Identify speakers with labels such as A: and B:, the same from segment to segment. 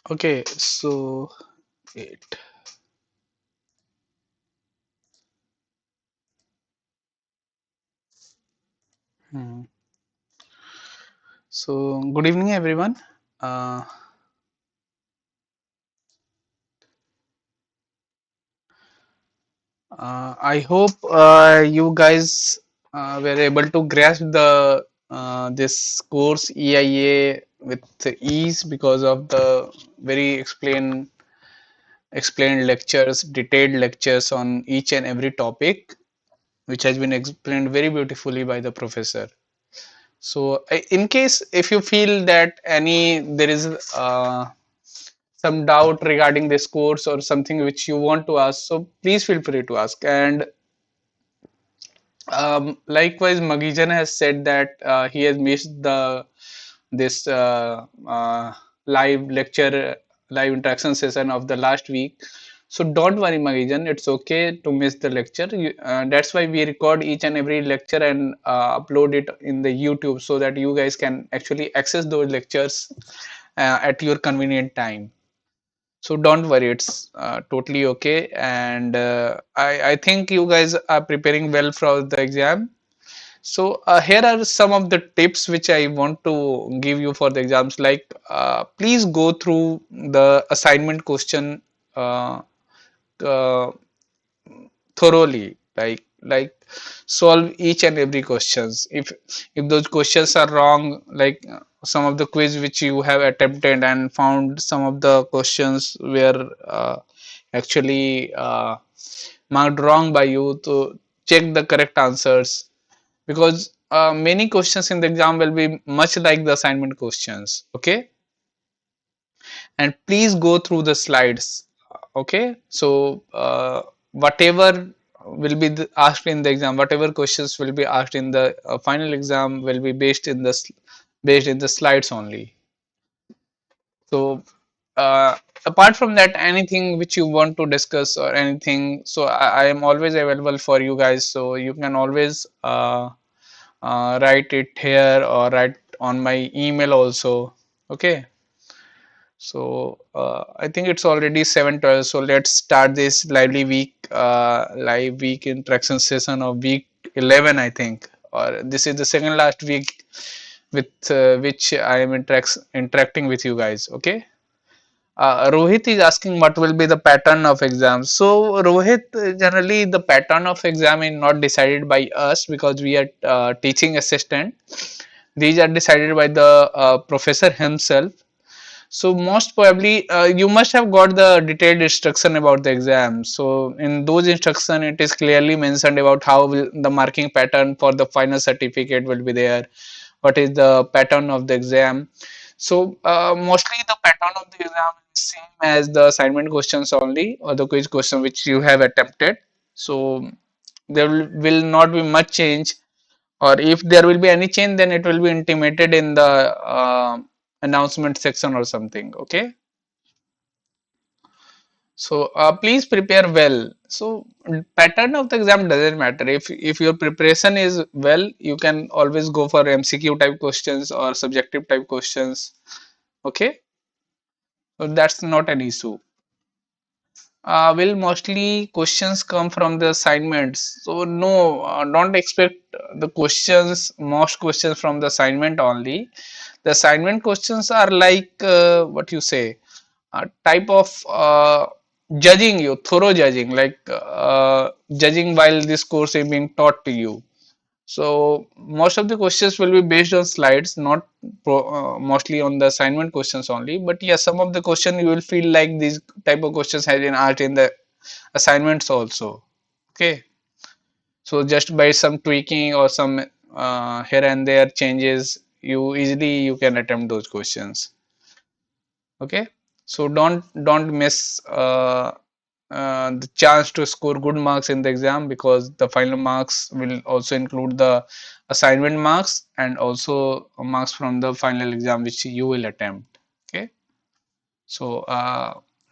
A: Okay, so wait. Hmm. So good evening, everyone. Uh, I hope you guys were able to grasp the this course EIA with ease because of the very explained lectures, detailed lectures on each and every topic, which has been explained very beautifully by the professor. So, in case if you feel that there is some doubt regarding this course or something which you want to ask, so please feel free to ask. And likewise, Magijan has said that he has missed the this live lecture, live interaction session of the last week. So don't worry, Magijan, it's okay to miss the lecture. That's why we record each and every lecture and upload it in the YouTube so that you guys can actually access those lectures at your convenient time. So don't worry, it's totally okay. And I think you guys are preparing well for the exam. So here are some of the tips which I want to give you for the exams. Like, please go through the assignment question uh, uh, thoroughly. Like solve each and every questions. If those questions are wrong, like some of the quiz which you have attempted and found some of the questions were actually marked wrong by you, to check the correct answers, because many questions in the exam will be much like the assignment questions. Okay, and please go through the slides. Okay, so whatever will be asked in the exam, whatever questions will be asked in the final exam will be based in the slides only. So apart from that, anything which you want to discuss or anything, so I am always available for you guys, so you can always write it here or write on my email also. Okay, so I think it's already 7:12, so let's start this live week interaction session of week 11, I think, or this is the second last week with which I am interacting with you guys. Okay, Rohit is asking what will be the pattern of exams. So Rohit, generally the pattern of exam is not decided by us because we are teaching assistant. These are decided by the professor himself. So most probably you must have got the detailed instruction about the exam. So in those instruction it is clearly mentioned about how will the marking pattern for the final certificate will be there, what is the pattern of the exam. So mostly the pattern of the exam is same as the assignment questions only, or the quiz question which you have attempted. So there will not be much change, or if there will be any change then it will be intimated in the announcement section or something. Okay, so please prepare well. So pattern of the exam doesn't matter. If your preparation is well, you can always go for MCQ type questions or subjective type questions. Okay, so that's not an issue. Will mostly questions come from the assignments? So no, don't expect the questions, most questions from the assignment only. The assignment questions are like what you say, a type of judging you, thorough judging, like judging while this course is being taught to you. So most of the questions will be based on slides, not mostly on the assignment questions only. But yes, some of the question you will feel like these type of questions has been asked in the assignments also. Okay, so just by some tweaking or some here and there changes, you can attempt those questions. Okay, so don't miss the chance to score good marks in the exam, because the final marks will also include the assignment marks and also marks from the final exam which you will attempt. Okay, so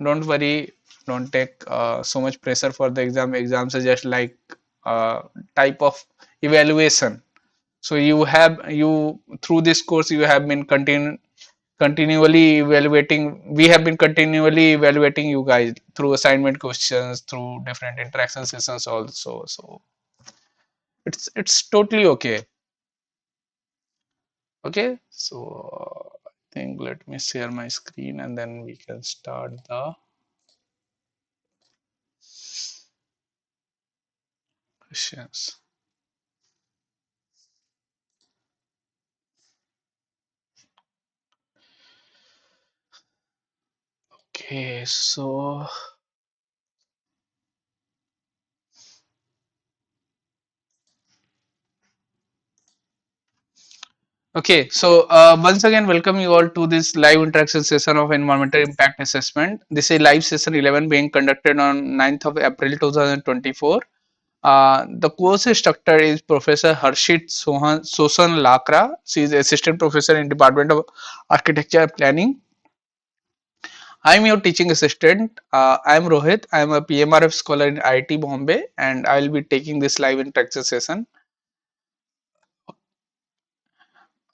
A: don't worry, don't take so much pressure for the exams are just like type of evaluation. So you through this course you have been continually evaluating. We have been continually evaluating you guys through assignment questions, through different interaction sessions also. So it's totally okay. Okay, so I think let me share my screen and then we can start the questions. Okay, so once again, welcome you all to this live interaction session of environmental impact assessment. This is live session 11 being conducted on 9th of April 2024. The course instructor is Professor Harshit Sosan Lakra. She is assistant professor in Department of Architecture and Planning. I am your teaching assistant. I am Rohit. I am a PMRF scholar in IIT Bombay, and I will be taking this live interaction session.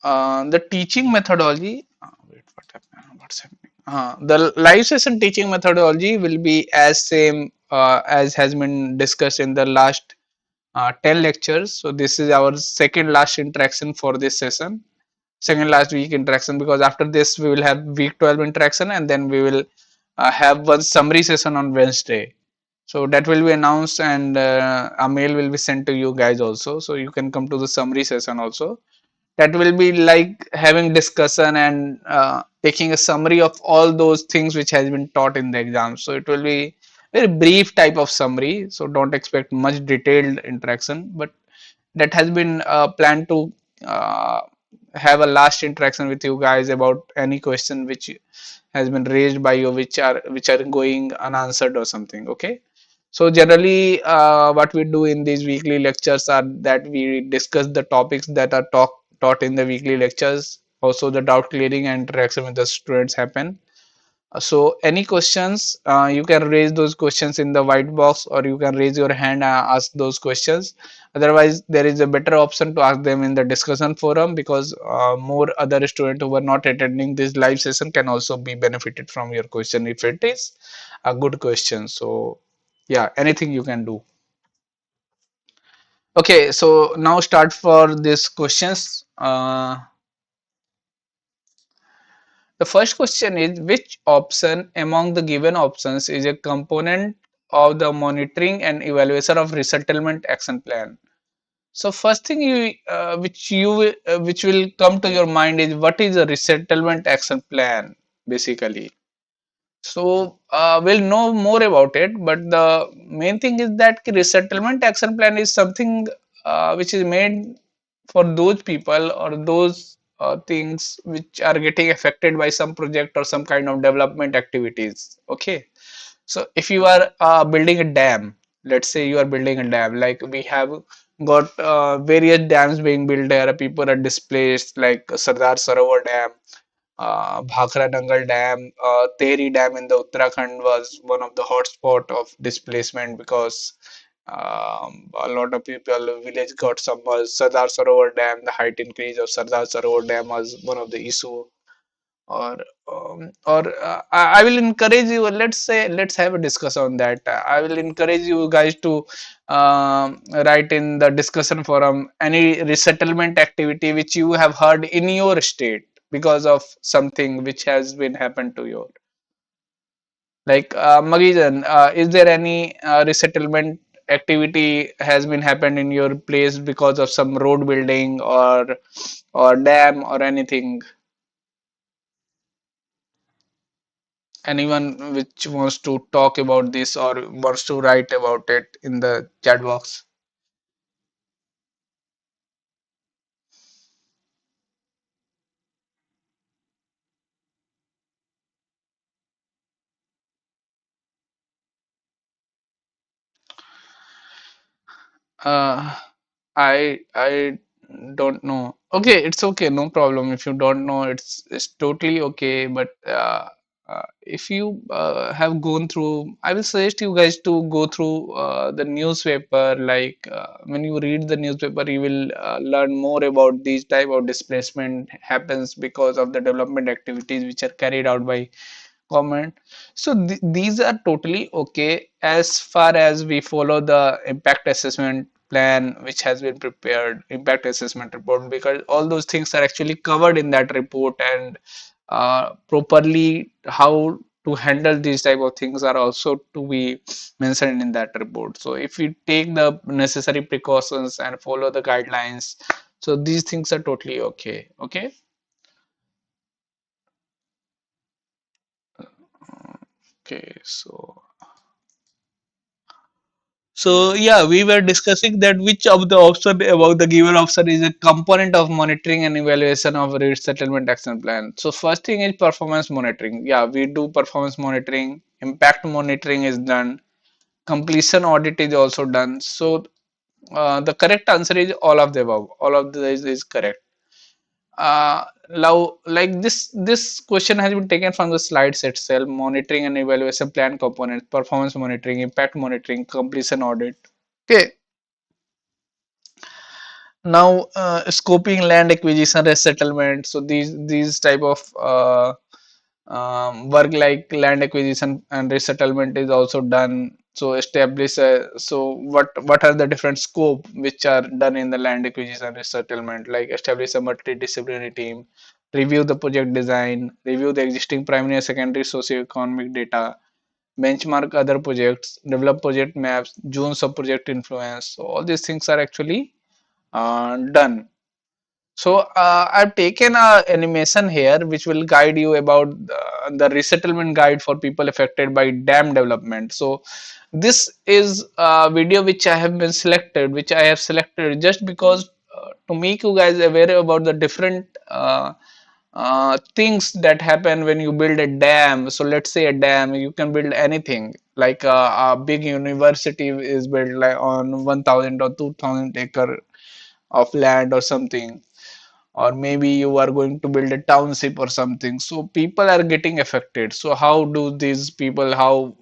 A: The teaching methodology. Wait, what happened? What's happening? The live session teaching methodology will be as same as has been discussed in the last 10 lectures. So this is our second last interaction for this session, second last week interaction, because after this we will have week 12 interaction and then we will have one summary session on Wednesday. So that will be announced and a mail will be sent to you guys also. So you can come to the summary session also. That will be like having discussion and taking a summary of all those things which has been taught in the exam. So it will be very brief type of summary. So don't expect much detailed interaction, but that has been planned to uh, have a last interaction with you guys about any question which has been raised by you, which are going unanswered or something. Okay, so generally what we do in these weekly lectures are that we discuss the topics that are taught in the weekly lectures. Also the doubt clearing and interaction with the students happen. So any questions, you can raise those questions in the white box, or you can raise your hand and ask those questions. Otherwise, there is a better option to ask them in the discussion forum, because more other students who are not attending this live session can also be benefited from your question if it is a good question. So yeah, anything you can do. Okay, so now start for these questions. The first question is, which option among the given options is a component of the monitoring and evaluation of resettlement action plan? So first thing which will come to your mind is, what is a resettlement action plan basically? So we'll know more about it, but the main thing is that resettlement action plan is something which is made for those people or those things which are getting affected by some project or some kind of development activities. Okay, so if you are building a dam, let's say you are building a dam, like we have got various dams being built there. People are displaced, like Sardar Sarovar Dam, Bhakra Dangal Dam, Tehri Dam in the Uttarakhand was one of the hotspot of displacement, because a lot of people, village got submerged. Sardar Sarovar Dam, the height increase of Sardar Sarovar Dam was one of the issue. Or I will encourage you. Let's say let's have a discussion on that. I will encourage you guys to write in the discussion forum any resettlement activity which you have heard in your state because of something which has been happened to you. Like Magijan, is there any resettlement activity has been happened in your place because of some road building or dam or anything? Anyone which wants to talk about this or wants to write about it in the chat box? Uh, I don't know. Okay, it's okay, no problem. If you don't know, it's totally okay. But if you have gone through, I will suggest you guys to go through the newspaper. Like when you read the newspaper, you will learn more about these type of displacement happens because of the development activities which are carried out by government. So these are totally okay as far as we follow the impact assessment plan which has been prepared, impact assessment report, because all those things are actually covered in that report, and properly how to handle these type of things are also to be mentioned in that report. So if we take the necessary precautions and follow the guidelines, so these things are totally okay. Okay. Okay, so yeah, we were discussing that which of the option about the given option is a component of monitoring and evaluation of a resettlement action plan. So first thing is performance monitoring. Yeah, we do performance monitoring. Impact monitoring is done. Completion audit is also done. So the correct answer is all of the above. All of this is correct. Now, like this question has been taken from the slides itself: monitoring and evaluation plan components, performance monitoring, impact monitoring, completion audit. Okay. Now, scoping land acquisition resettlement. So these type of work like land acquisition and resettlement is also done. So establish what are the different scope which are done in the land acquisition and resettlement, like establish a multidisciplinary team, review the project design, review the existing primary and secondary socio-economic data, benchmark other projects, develop project maps, zones of project influence. So all these things are actually done. So I've taken a animation here which will guide you about the resettlement guide for people affected by dam development. So this is a video which I have been selected, which I have selected just because to make you guys aware about the different things that happen when you build a dam. So let's say a dam, you can build anything. Like a big university is built like on 1,000 or 2,000 acre of land or something, or maybe you are going to build a township or something, so people are getting affected. So how do these people, how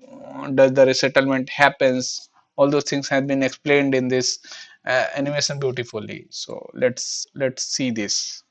A: does the resettlement happens, all those things have been explained in this animation beautifully. So let's see this.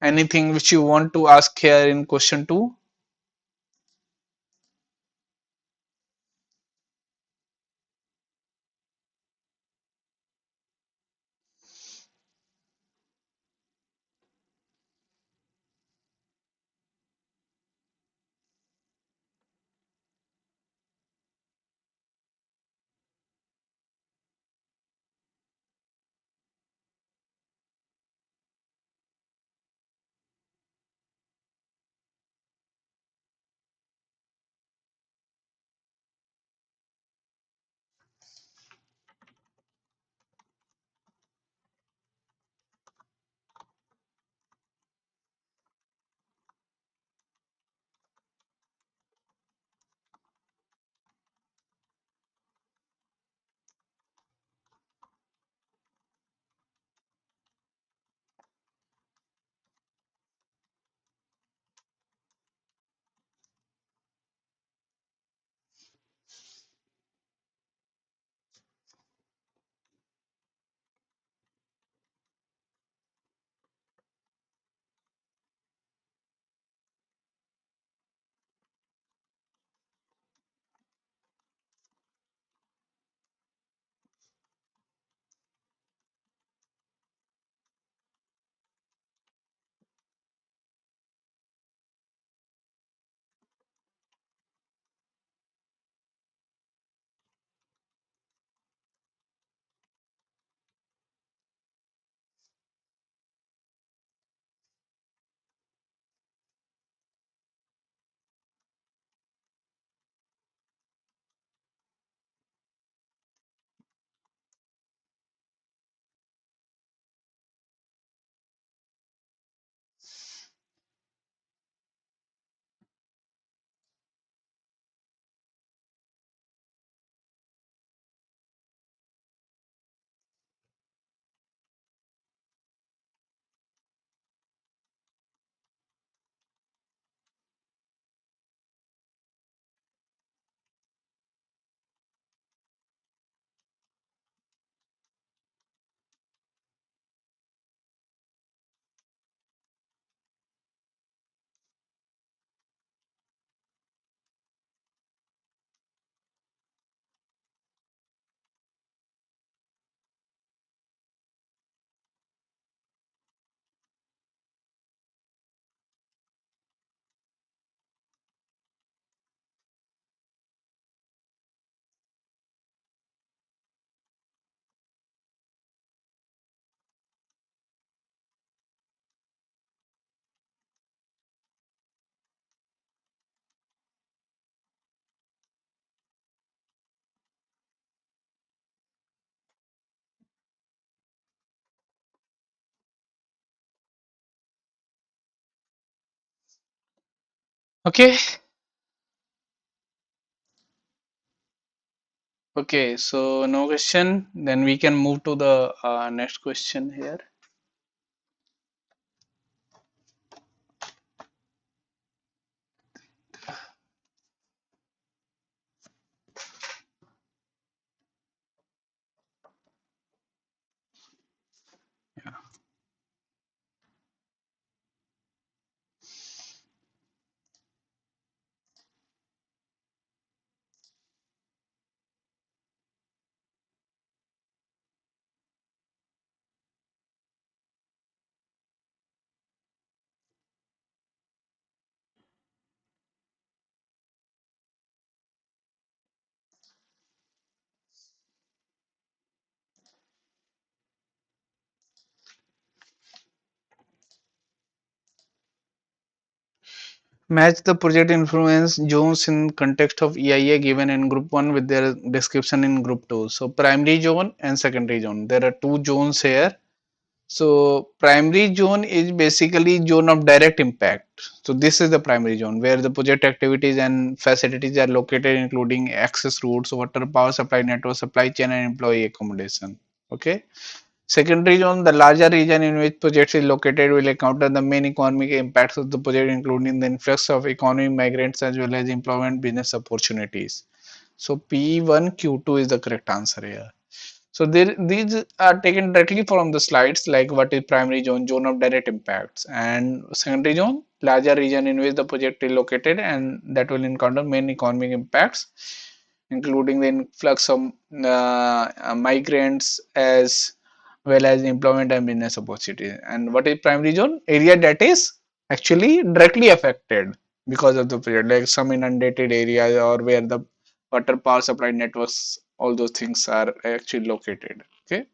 A: Anything which you want to ask here in question 2? Okay. Okay, so no question. Then we can move to the next question here. Match the project influence zones in context of EIA given in group 1 with their description in group 2. So primary zone and secondary zone. There are two zones here. So primary zone is basically zone of direct impact. So this is the primary zone where the project activities and facilities are located, including access routes, water, power supply network, supply chain, and employee accommodation. Okay. Secondary zone, the larger region in which project is located, will encounter the main economic impacts of the project, including the influx of economic migrants as well as employment business opportunities. So P1 Q2 is the correct answer here. So these are taken directly from the slides, like what is primary zone, zone of direct impacts, and secondary zone, larger region in which the project is located and that will encounter main economic impacts, including the influx of migrants as well as employment and business opportunities. And what is primary zone? Area that is actually directly affected because of the project, like some inundated areas or where the water power supply networks, all those things are actually located. Okay.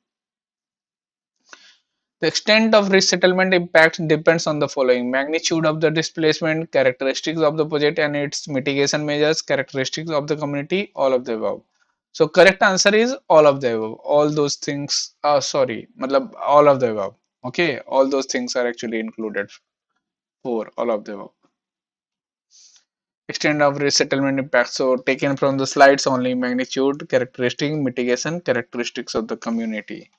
A: The extent of resettlement impact depends on the following: magnitude of the displacement, characteristics of the project and its mitigation measures, characteristics of the community, all of the above. So correct answer is all of the above. All those things, sorry, matlab all of the above. Okay, all those things are actually included for all of the above. Extent of resettlement impact. So taken from the slides only: magnitude, characteristic, mitigation, characteristics of the community.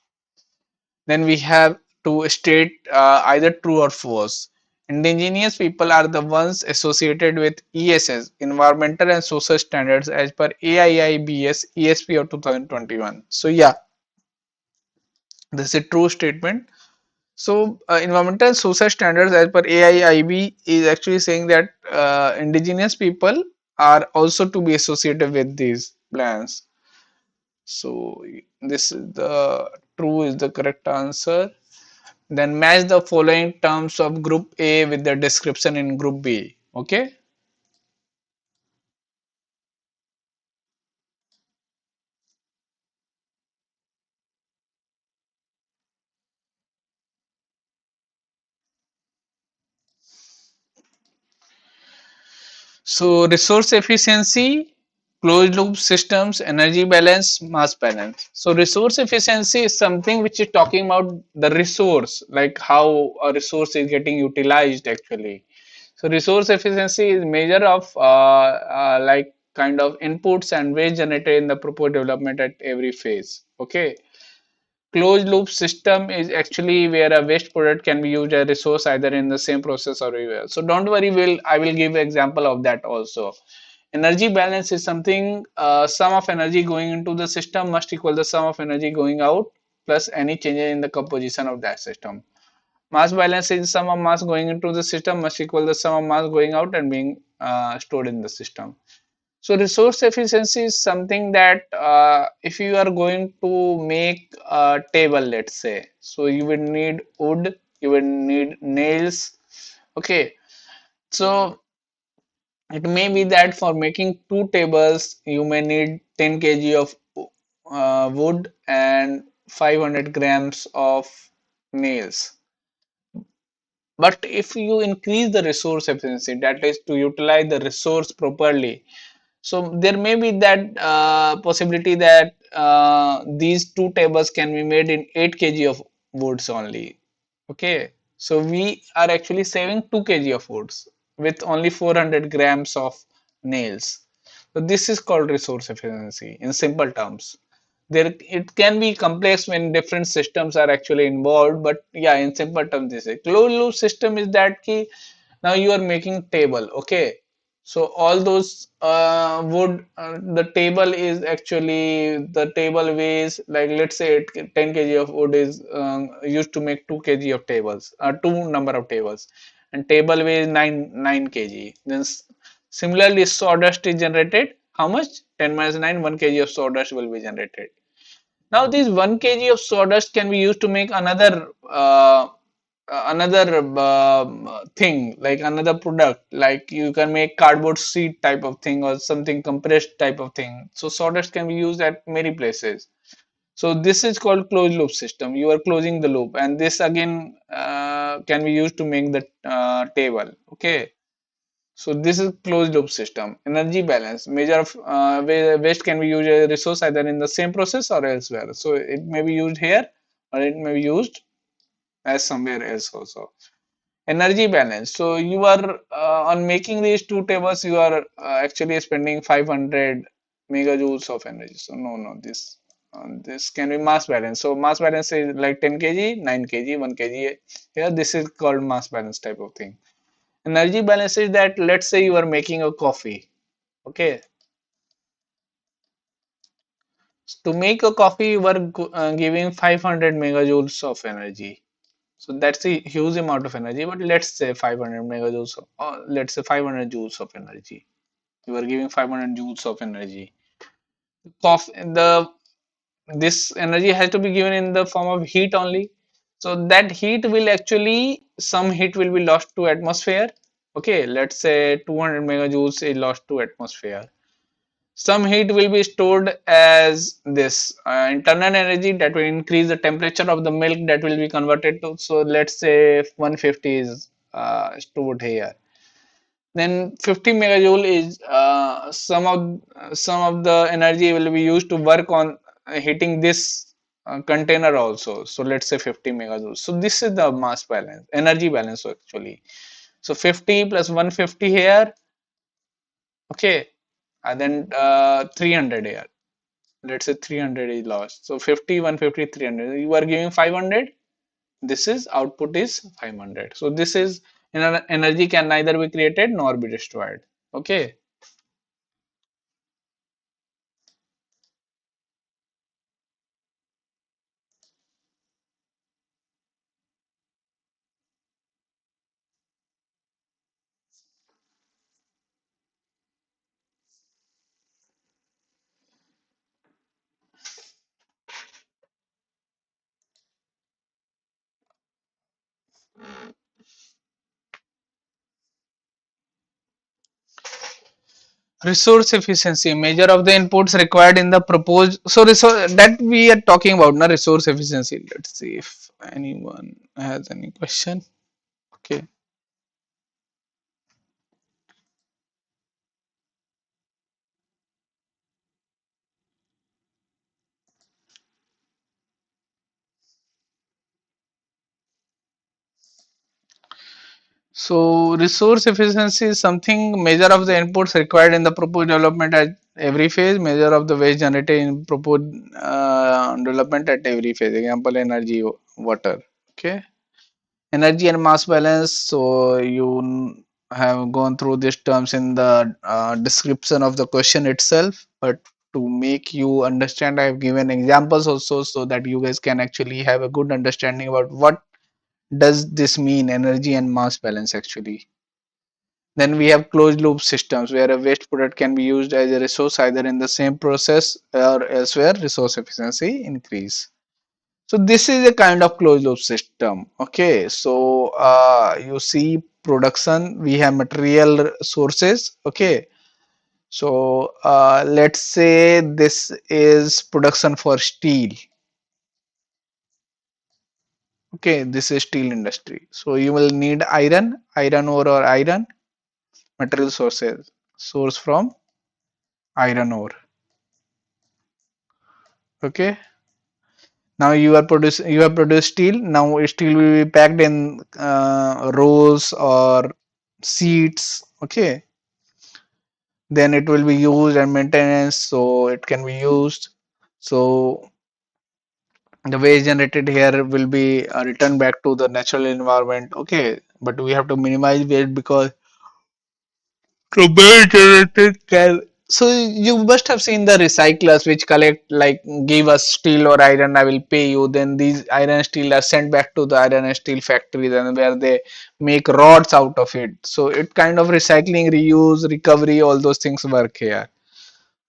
A: Then we have to state either true or false. Indigenous people are the ones associated with ESS, environmental and social standards, as per AIIBS ESP of 2021. So yeah, this is a true statement. So environmental and social standards as per AIIB is actually saying that indigenous people are also to be associated with these plans. So this is the true is the correct answer. Then match the following terms of group A with the description in group B. Okay. So resource efficiency, closed loop systems, energy balance, mass balance. So resource efficiency is something which is talking about the resource, like how a resource is getting utilized actually. So resource efficiency is measure of like kind of inputs and waste generated in the proposed development at every phase. Okay. Closed loop system is actually where a waste product can be used as a resource either in the same process or everywhere. So don't worry, I will give example of that also. Energy balance is something sum of energy going into the system must equal the sum of energy going out plus any changes in the composition of that system. Mass balance is sum of mass going into the system must equal the sum of mass going out and being stored in the system. So resource efficiency is something that if you are going to make a table, let's say, so you will need wood, you will need nails. Okay, so it may be that for making two tables, you may need 10 kg of wood and 500 grams of nails. But if you increase the resource efficiency, that is to utilize the resource properly, so there may be that possibility that these two tables can be made in 8 kg of woods only. Okay, so we are actually saving 2 kg of woods with only 400 grams of nails. So this is called resource efficiency in simple terms. There it can be complex when different systems are actually involved, but yeah, in simple terms, this is closed loop system is that key. Now you are making table. Okay, so all those wood, the table is actually the table weighs like let's say 10 kg of wood is used to make 2 kg of tables, two number of tables, and table weighs 9 kg. Then similarly, sawdust is generated. How much? 10 minus 9, 1 kg of sawdust will be generated. Now, this 1 kg of sawdust can be used to make another thing, like another product, like you can make cardboard sheet type of thing or something compressed type of thing. So sawdust can be used at many places. So this is called closed loop system. You are closing the loop, and this again can be used to make the table. Okay. So this is closed loop system. Energy balance, measure of waste can be used as a resource either in the same process or elsewhere. So it may be used here or it may be used as somewhere else also. Energy balance. So you are on making these two tables, you are actually spending 500 megajoules of energy. So no, this can be mass balance. So mass balance is like 10 kg, 9 kg, 1 kg. Here this is called mass balance type of thing. Energy balance is that let's say you are making a coffee. Okay, To make a coffee, you were giving 500 megajoules of energy. So that's a huge amount of energy. But let's say 500 megajoules, or let's say 500 joules of energy. You are giving 500 joules of energy. Coffee, the this energy has to be given in the form of heat only. So that heat will actually, some heat will be lost to atmosphere. Okay, let's say 200 megajoules is lost to atmosphere. Some heat will be stored as this internal energy that will increase the temperature of the milk, that will be converted to, so let's say 150 is stored here. Then 50 megajoule is some of the energy will be used to work on heating this container also. So let's say 50 megajoules. So this is the mass balance, energy balance actually. So 50 plus 150 here, okay, and then 300 here. Let's say 300 is lost. So 50, 150, 300. You are giving 500. This is output is 500. So this is energy can neither be created nor be destroyed. Okay. Resource efficiency, measure of the inputs required in the proposed. So resource that we are talking about, na resource efficiency. Let's see if anyone has any question. Okay. So resource efficiency is something measure of the inputs required in the proposed development at every phase, measure of the waste generated in proposed development at every phase. Example, energy, water. Okay. Energy and mass balance. So you have gone through these terms in the description of the question itself, but to make you understand, I have given examples also so that you guys can actually have a good understanding about what does this mean, energy and mass balance actually. Then we have closed loop systems where a waste product can be used as a resource either in the same process or elsewhere, resource efficiency increase. So this is a kind of closed loop system. Okay, so you see production, we have material sources. Okay, so let's say this is production for steel. Okay, this is steel industry. So you will need iron ore or iron material sources, source from iron ore. Okay, now you have produced steel. Now steel will be packed in rolls or sheets. Okay, then it will be used and maintenance, so it can be used. So the waste generated here will be returned back to the natural environment. Okay, but we have to minimize waste because waste generated can. So you must have seen the recyclers which collect, like, give us steel or iron, I will pay you. Then these iron steel are sent back to the iron and steel factories, and where they make rods out of it. So it kind of recycling, reuse, recovery, all those things work here.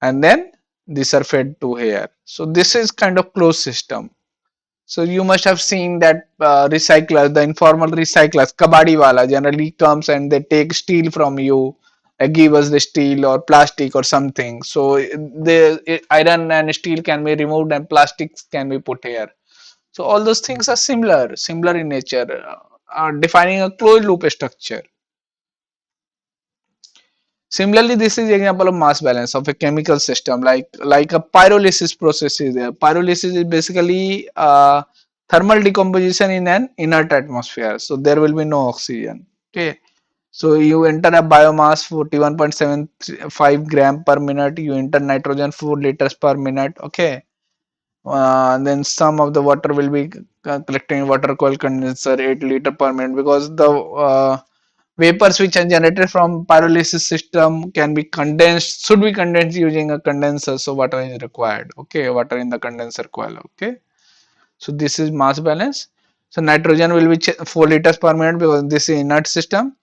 A: And then these are fed to here. So this is kind of closed system. So you must have seen that recyclers, the informal recyclers, kabadi wala generally comes and they take steel from you, give us the steel or plastic or something. So the iron and steel can be removed and plastics can be put here. So all those things are similar in nature, defining a closed loop structure. Similarly, this is example of mass balance of a chemical system, like a pyrolysis process is there. Pyrolysis is basically thermal decomposition in an inert atmosphere. So there will be no oxygen. Okay. So you enter a biomass 41.75 gram per minute. You enter nitrogen 4 liters per minute. Okay. Then some of the water will be collecting water coil condenser 8 liter per minute, because the Vapors which are generated from pyrolysis system can be condensed, should be condensed using a condenser. So water is required. Okay, water in the condenser coil. Okay, so this is mass balance. So nitrogen will be 4 liters per minute because this is inert system.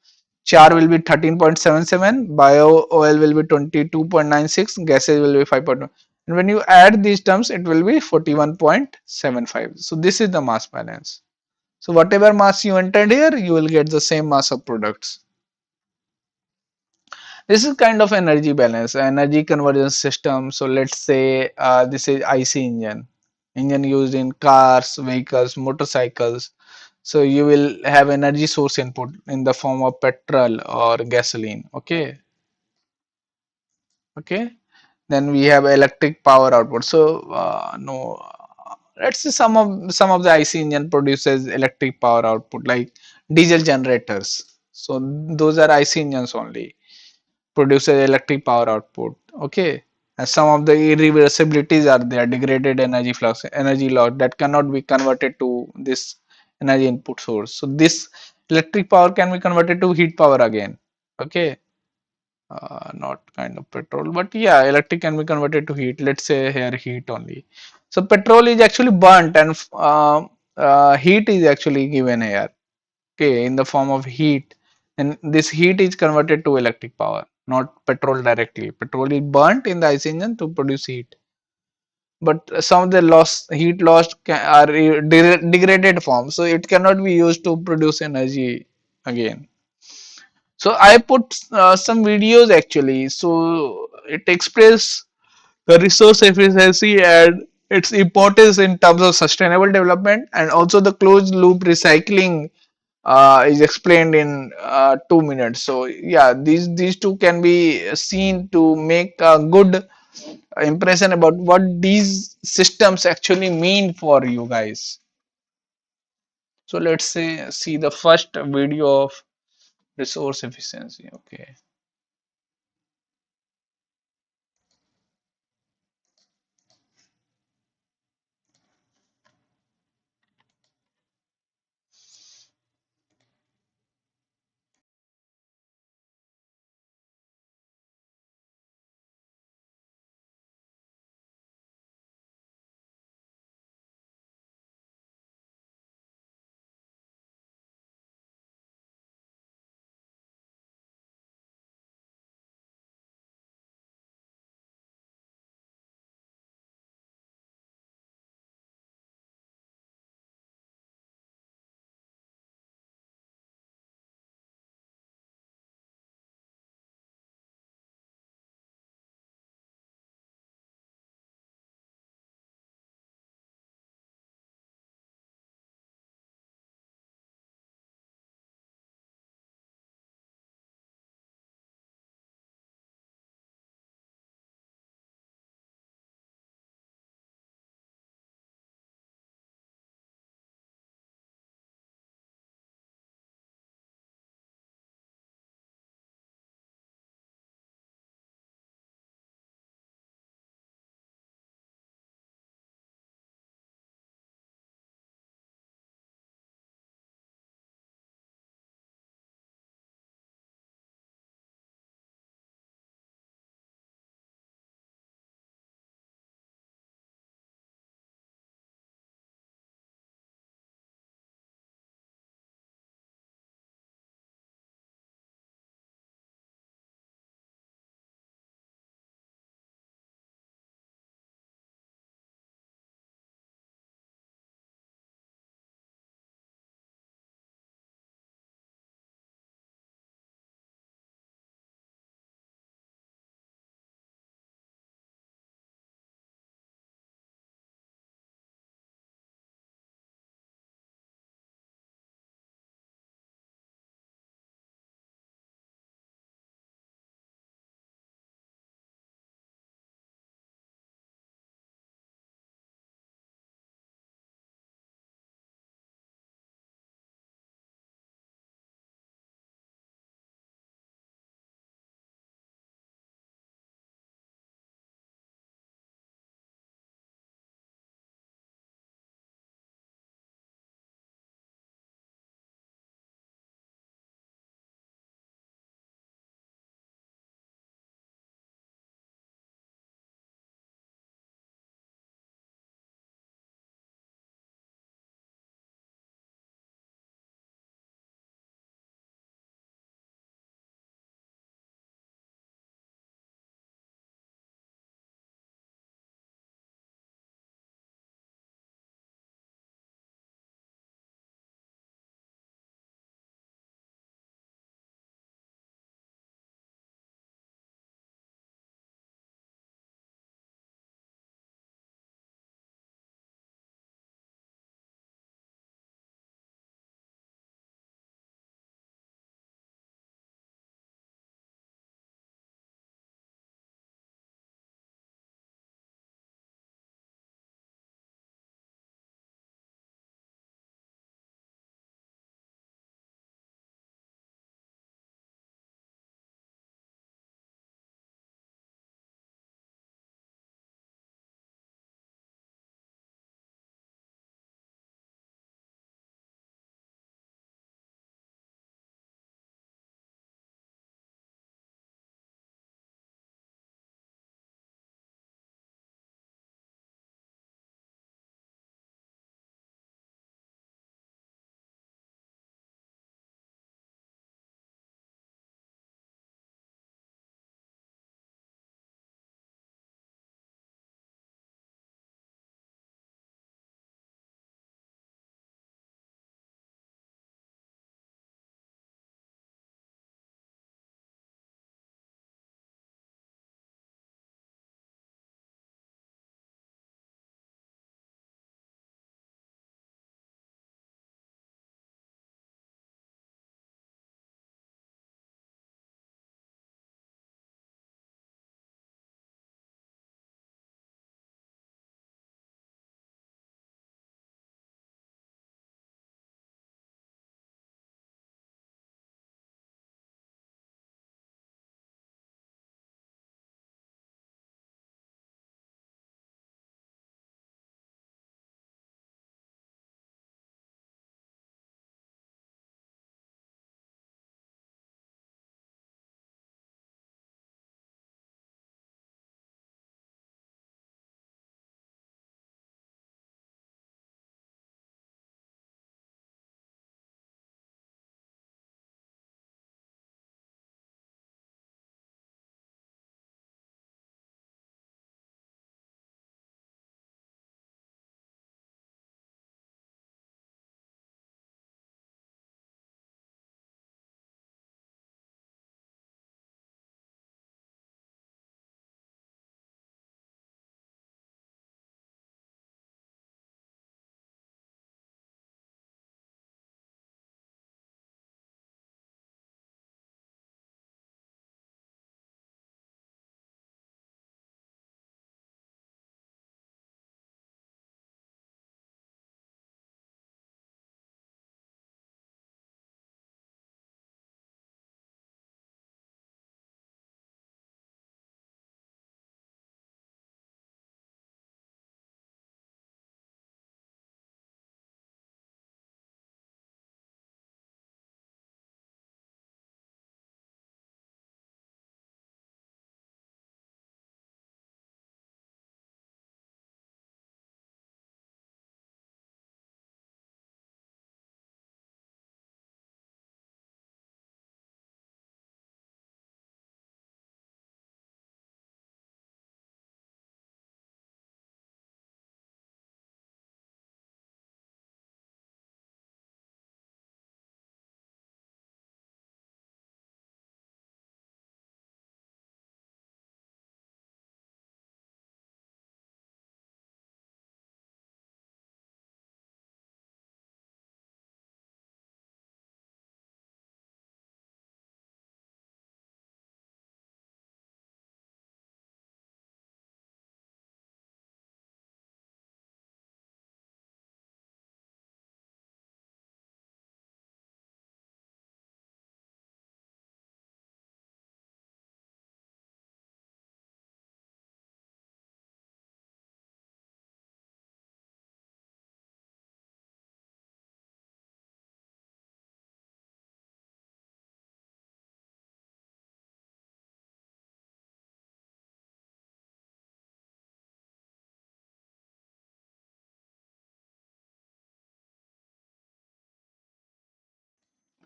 A: Char will be 13.77, bio oil will be 22.96, gases will be 5.1. And when you add these terms, it will be 41.75. So this is the mass balance. So whatever mass you entered here, you will get the same mass of products. This is kind of energy balance, energy conversion system. So let's say this is IC engine used in cars, vehicles, motorcycles. So you will have energy source input in the form of petrol or gasoline. Okay, okay. Then we have electric power output. So no, let's say some of the IC engine produces electric power output like diesel generators. So those are IC engines only produces electric power output. Okay, and some of the irreversibilities are there, degraded energy flux, energy loss that cannot be converted to this energy input source. So this electric power can be converted to heat power again. Okay, not kind of petrol, but yeah, electric can be converted to heat. Let's say here heat only. So petrol is actually burnt and heat is actually given here. Okay, in the form of heat, and this heat is converted to electric power, not petrol directly. Petrol is burnt in the IC engine to produce heat, but some of the heat lost are degraded form, so it cannot be used to produce energy again. So I put some videos actually, so it expresses the resource efficiency and its importance in terms of sustainable development, and also the closed loop recycling is explained in 2 minutes. So yeah, these two can be seen to make a good impression about what these systems actually mean for you guys. So let's say see the first video of resource efficiency. Okay.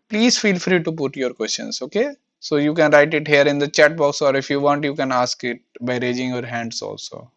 A: please feel free to put your questions. Okay, so you can write it here in the chat box, or if you want you can ask it by raising your hands also.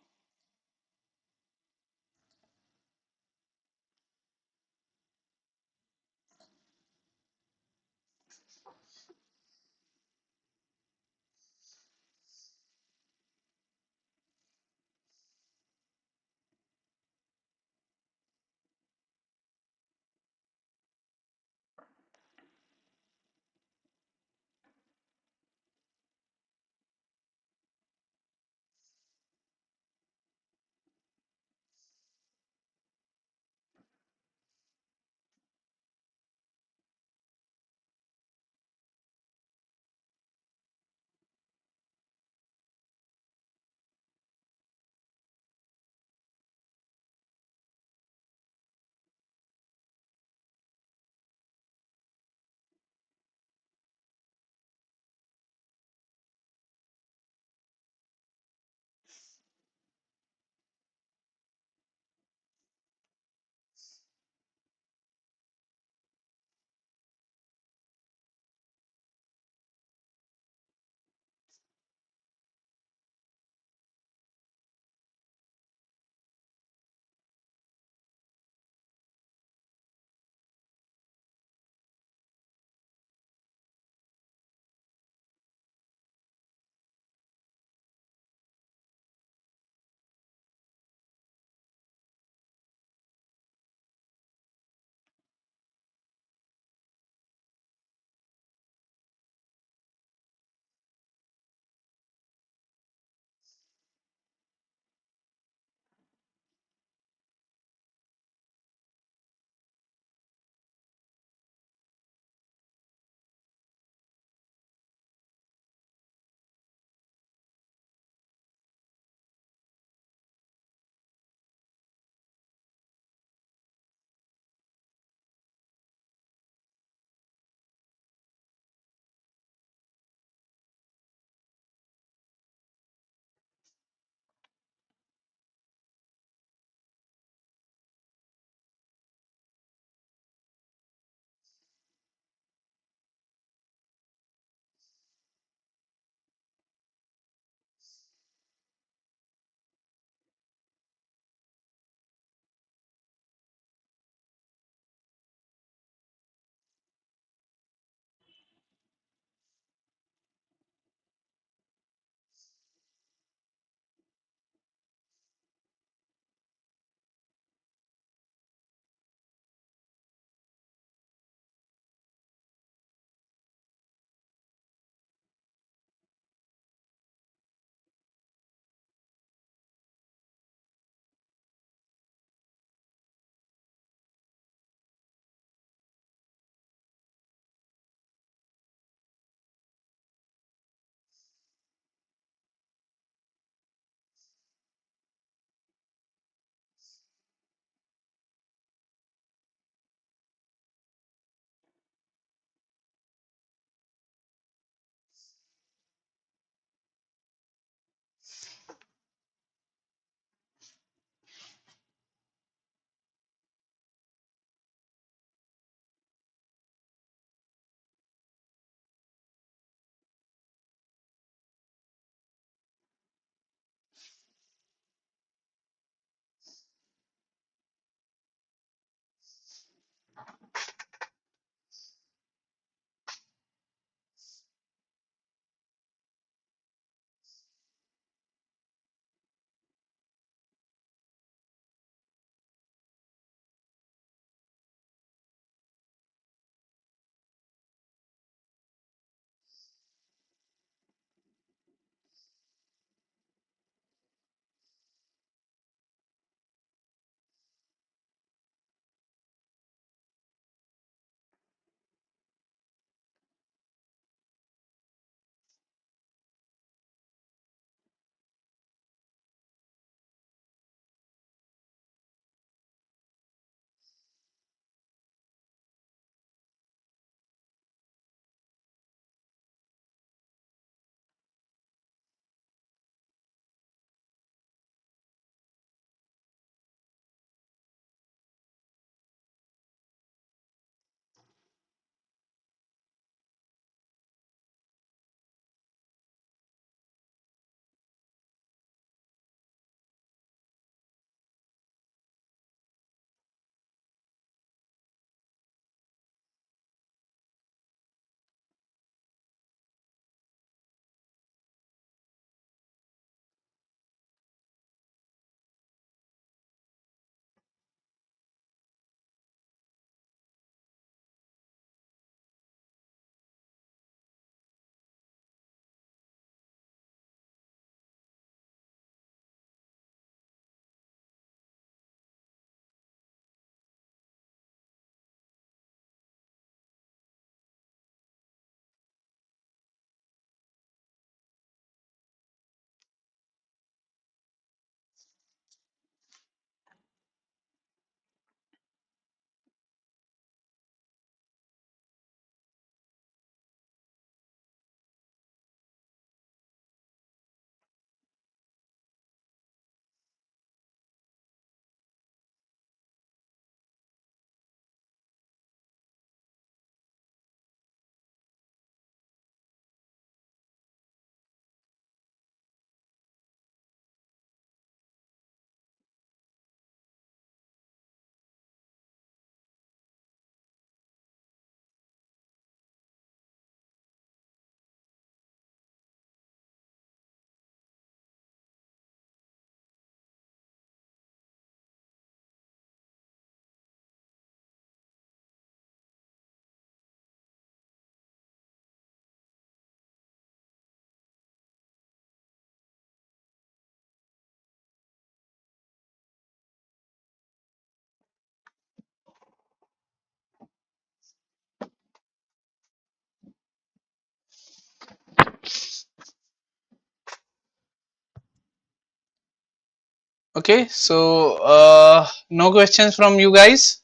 A: Okay, so no questions from you guys.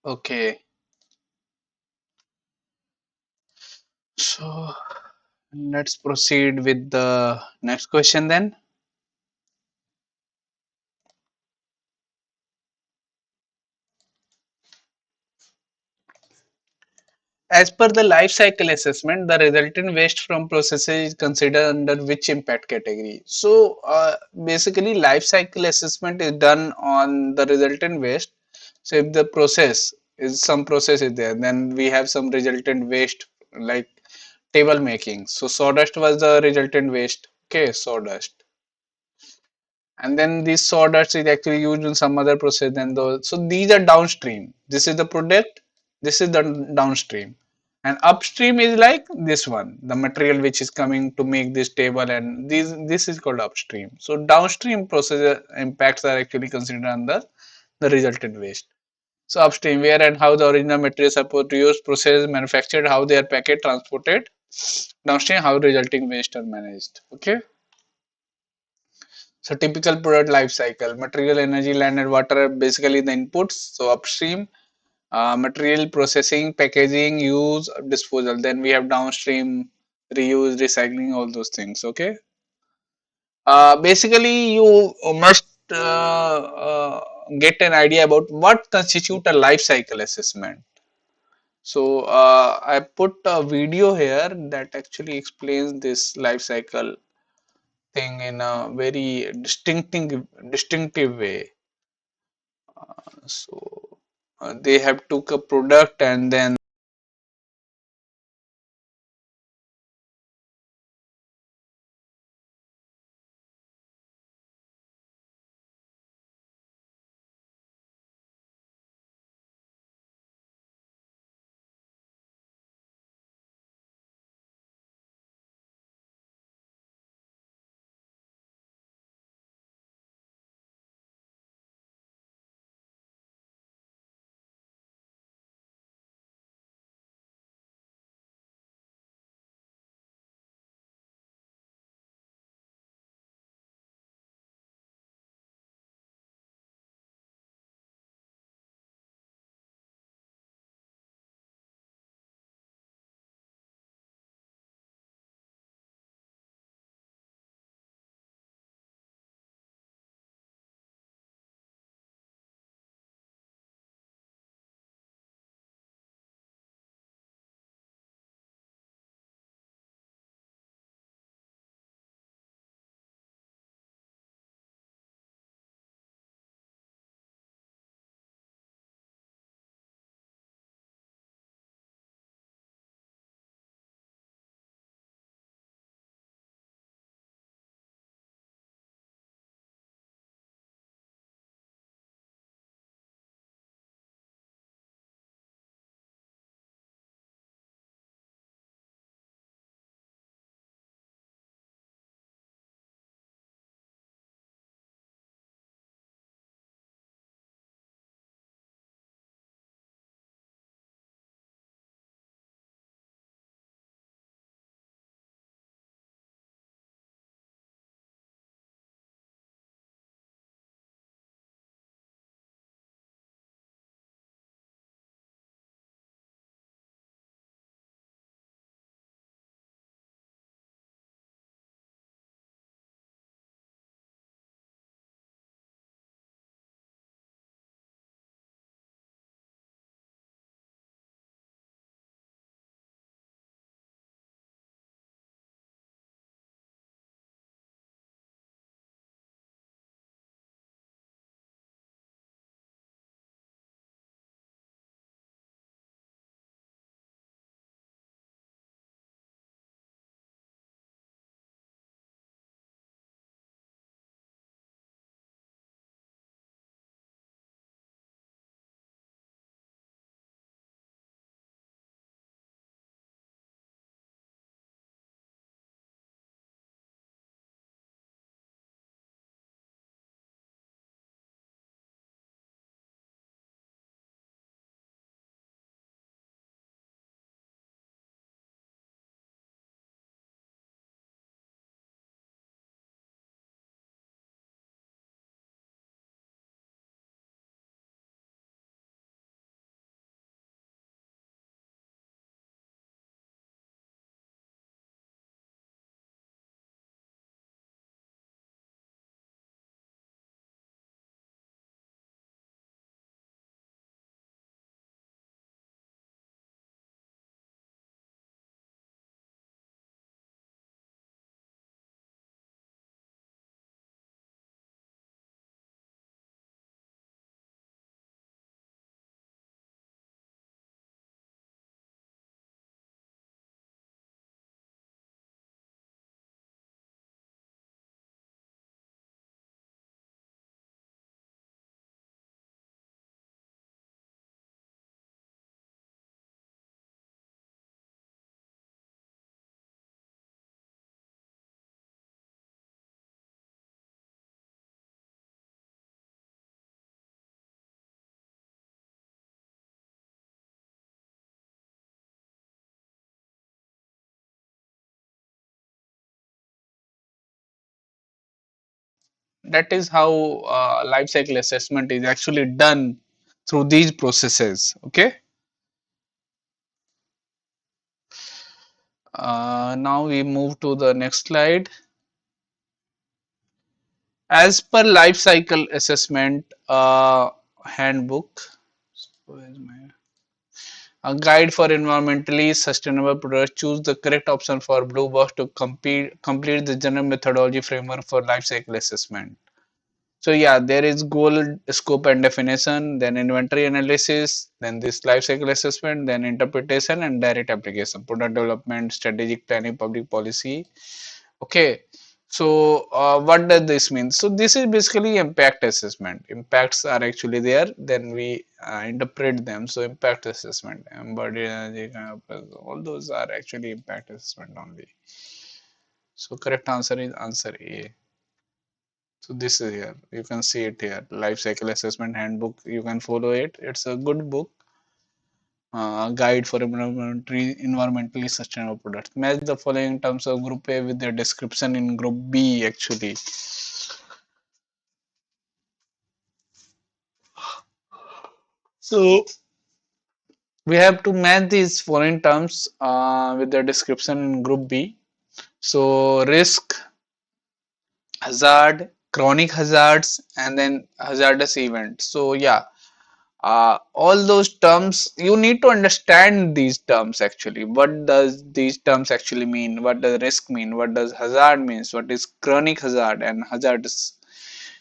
A: Okay, so let's proceed with the next question then. As per the life cycle assessment, the resultant waste from processes is considered under which impact category? So, basically, life cycle assessment is done on the resultant waste. So, if the process is some process is there, then we have some resultant waste like table making. So, sawdust was the resultant waste. Okay, sawdust, and then this sawdust is actually used in some other process than those. So these are downstream. This is the product, this is the downstream, and upstream is like this one, the material which is coming to make this table, and this is called upstream. So downstream process impacts are actually considered under the resultant waste. So upstream, where and how the original materials are produced, processed, manufactured, how they are packaged, transported. Downstream, how resulting waste are managed. Okay. So typical product life cycle, material, energy, land and water are basically the inputs. So upstream, material processing, packaging, use, disposal. Then we have downstream, reuse, recycling, all those things. Okay. Basically, you must get an idea about what constitute a life cycle assessment. So I put a video here that actually explains this life cycle thing in a very distinctive way. So they have took a product and then That is how life cycle assessment is actually done through these processes. Okay. Now we move to the next slide. As per life cycle assessment handbook, where is my a guide for environmentally sustainable products, choose the correct option for blue box to complete the general methodology framework for life cycle assessment. So yeah, there is goal, scope and definition, then inventory analysis, then this life cycle assessment, then interpretation and direct application, product development, strategic planning, public policy. Okay, so what does this mean? So this is basically impact assessment. Impacts are actually there, then we interpret them. So impact assessment, embodied energy, all those are actually impact assessment only. So correct answer is answer A. So this is here. You can see it here. Life cycle assessment handbook. You can follow it. It's a good book. Guide for environmentally sustainable products. Match the following terms of group A with the description in group B actually. So we have to match these following terms with the description in group B. So risk, hazard, chronic hazards, and then hazardous event. So yeah, all those terms you need to understand these terms actually. What does these terms actually mean? What does risk mean? What does hazard means? What is chronic hazard and hazardous?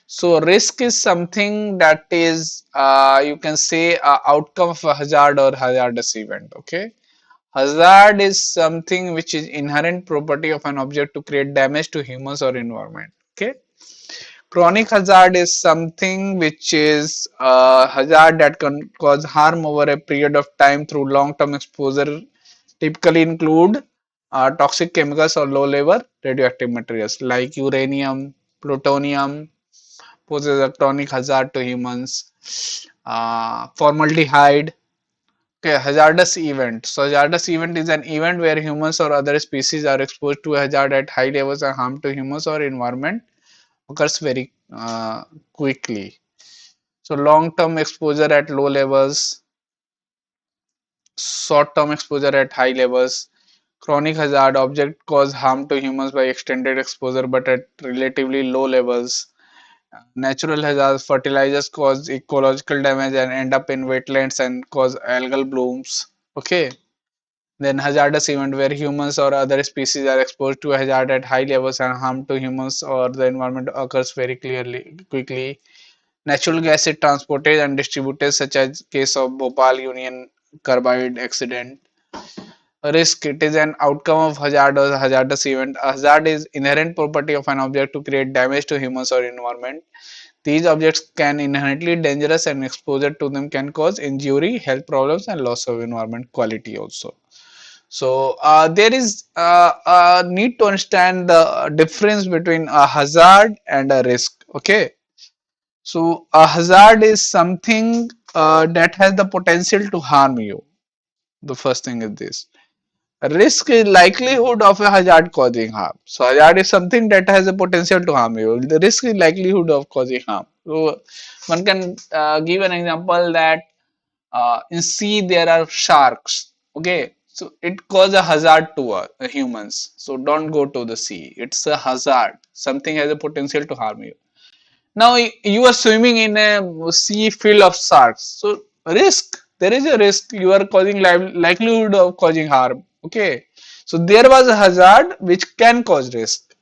A: So risk is something that is you can say outcome of a hazard or hazardous event. Okay. Hazard is something which is inherent property of an object to create damage to humans or environment. Okay. Chronic hazard is something which is a hazard that can cause harm over a period of time through long-term exposure, typically include toxic chemicals or low-level radioactive materials like uranium, plutonium poses a chronic hazard to humans. Formaldehyde. Okay, hazardous event. So hazardous event is an event where humans or other species are exposed to a hazard at high levels and harm to humans or environment occurs very quickly. So long-term exposure at low levels, short-term exposure at high levels, chronic hazard object cause harm to humans by extended exposure but at relatively low levels. Natural hazards, fertilizers cause ecological damage and end up in wetlands and cause algal blooms. Okay. Then hazardous event where humans or other species are exposed to a hazard at high levels and harm to humans or the environment occurs very quickly. Natural gas is transported and distributed such as case of Bhopal Union Carbide accident. Risk, it is an outcome of hazard or hazardous event. A hazard is inherent property of an object to create damage to humans or environment. These objects can inherently dangerous and exposure to them can cause injury, health problems and loss of environment quality also. So there is a need to understand the difference between a hazard and a risk. Okay. So a hazard is something that has the potential to harm you. The first thing is this. Risk is likelihood of a hazard causing harm. So hazard is something that has a potential to harm you. The risk is likelihood of causing harm. So one can give an example that in sea there are sharks. Okay, so it causes a hazard to humans. So don't go to the sea. It's a hazard. Something has a potential to harm you. Now you are swimming in a sea filled of sharks. So risk, there is a risk. You are causing likelihood of causing harm. Okay. So there was a hazard which can cause risk.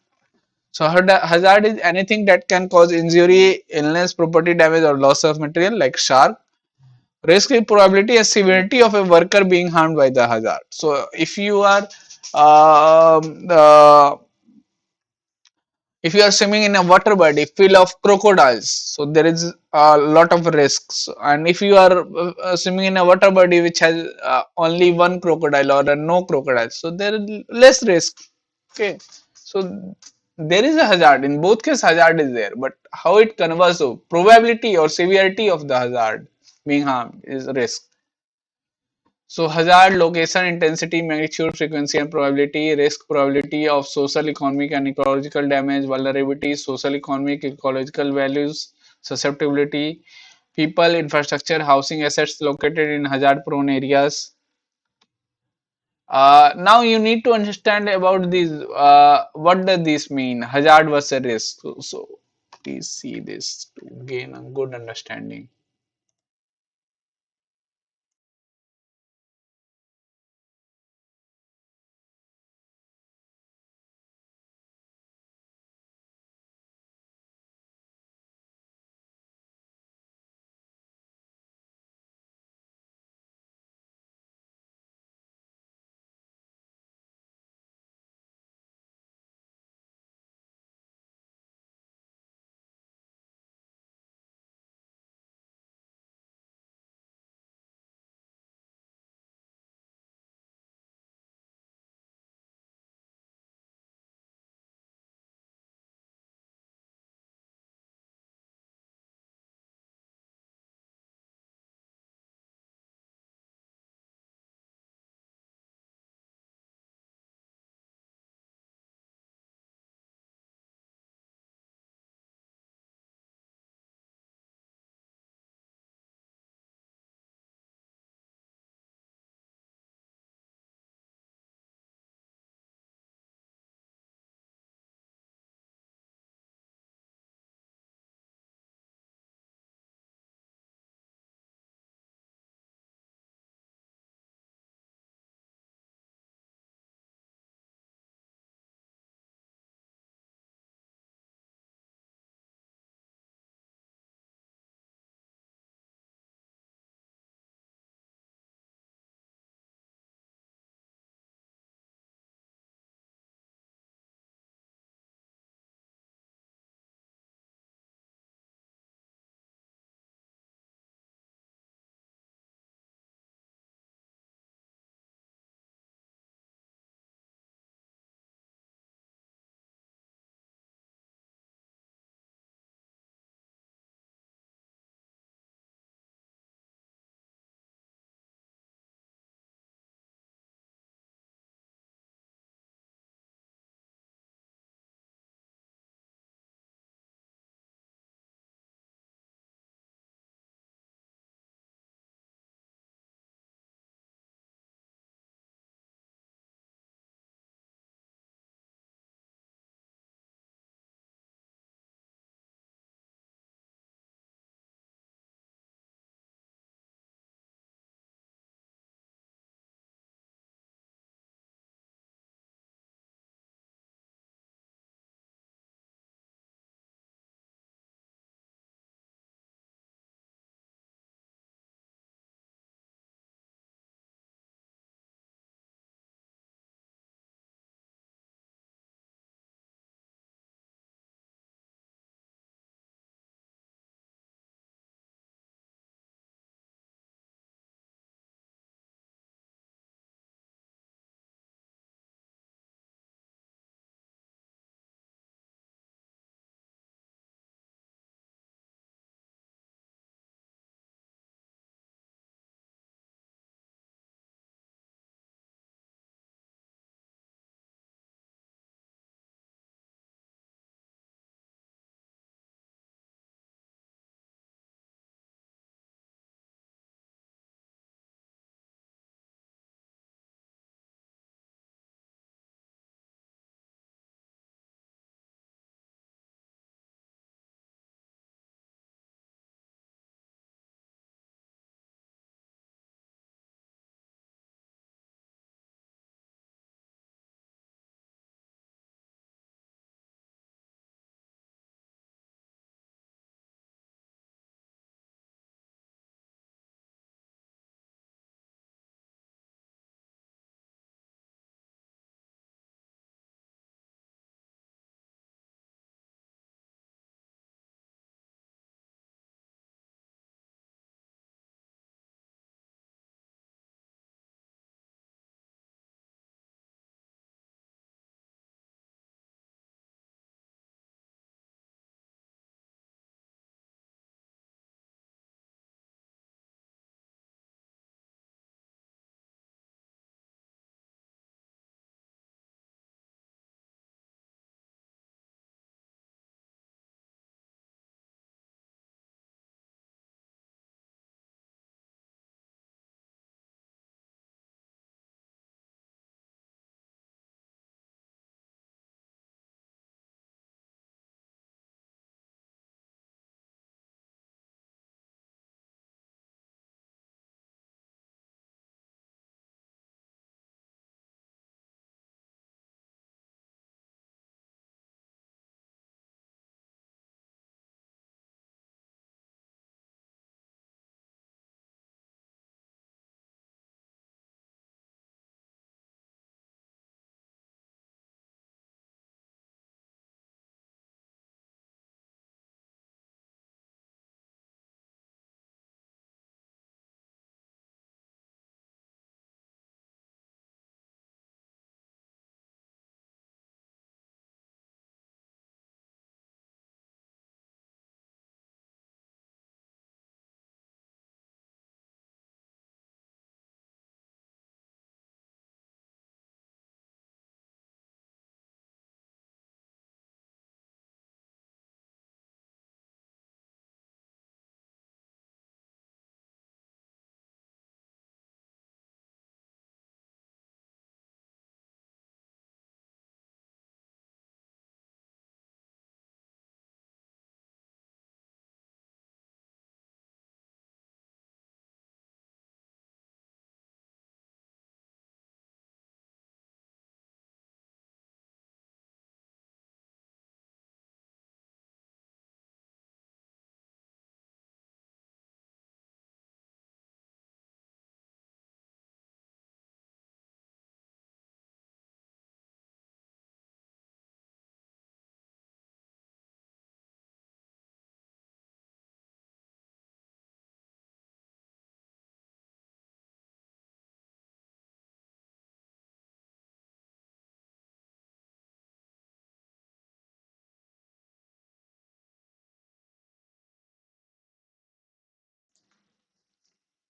A: So hazard is anything that can cause injury, illness, property damage or loss of material like shark. Risk is probability and severity of a worker being harmed by the hazard. So if you are uh, if you are swimming in a water body full of crocodiles, so there is a lot of risks. And if you are swimming in a water body which has only one crocodile or no crocodile, so there is less risk. Okay, so there is a hazard. In both cases hazard is there, but how it converts, so probability or severity of the hazard being harmed is risk. So hazard, location, intensity, magnitude, frequency and probability, risk, probability of social, economic and ecological damage, vulnerability, social, economic, ecological values, susceptibility, people, infrastructure, housing assets located in hazard prone areas. Now you need to understand about these. What does this mean? Hazard versus risk. So please see this to gain a good understanding.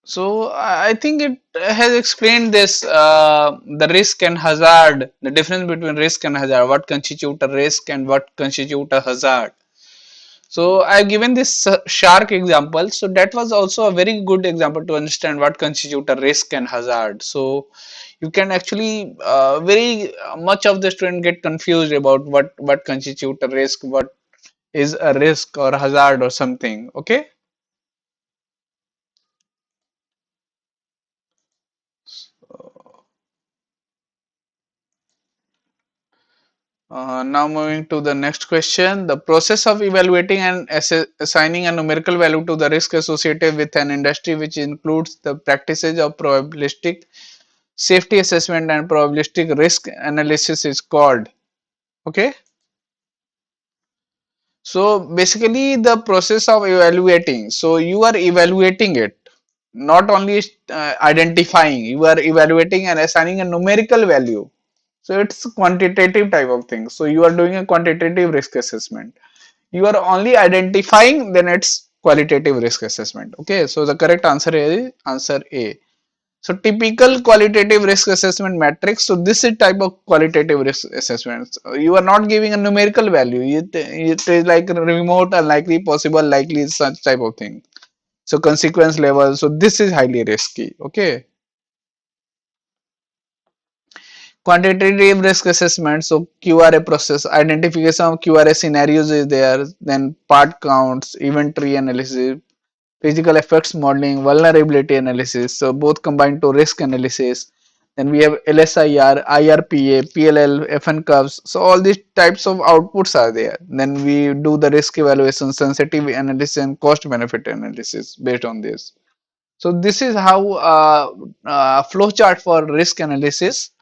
A: So I think it has explained this, the risk and hazard, the difference between risk and hazard, what constitute a risk and what constitute a hazard. So I've given this shark example. So that was also a very good example to understand what constitute a risk and hazard. So you can actually very much of the student get confused about what constitute a risk, what is a risk or hazard or something. Okay. Now moving to the next question. The process of evaluating and assigning a numerical value to the risk associated with an industry, which includes the practices of probabilistic safety assessment and probabilistic risk analysis, is called. Okay. So basically the process of evaluating. So you are evaluating it, not only identifying, you are evaluating and assigning a numerical value. So it's quantitative type of thing. So you are doing a quantitative risk assessment. You are only identifying, then it's qualitative risk assessment. Okay, so the correct answer is answer A. So typical qualitative risk assessment matrix. So this is type of qualitative risk assessment. You are not giving a numerical value. It is like remote, unlikely, possible, likely, such type of thing. So consequence level. So this is highly risky. Okay. Quantitative risk assessment. So QRA process, identification of QRA scenarios is there. Then part counts, inventory analysis, physical effects modeling, vulnerability analysis. So both combined to risk analysis. Then we have LSIR, IRPA, PLL, FN curves. So all these types of outputs are there. Then we do the risk evaluation, sensitivity analysis, and cost benefit analysis based on this. So this is how flow chart for risk analysis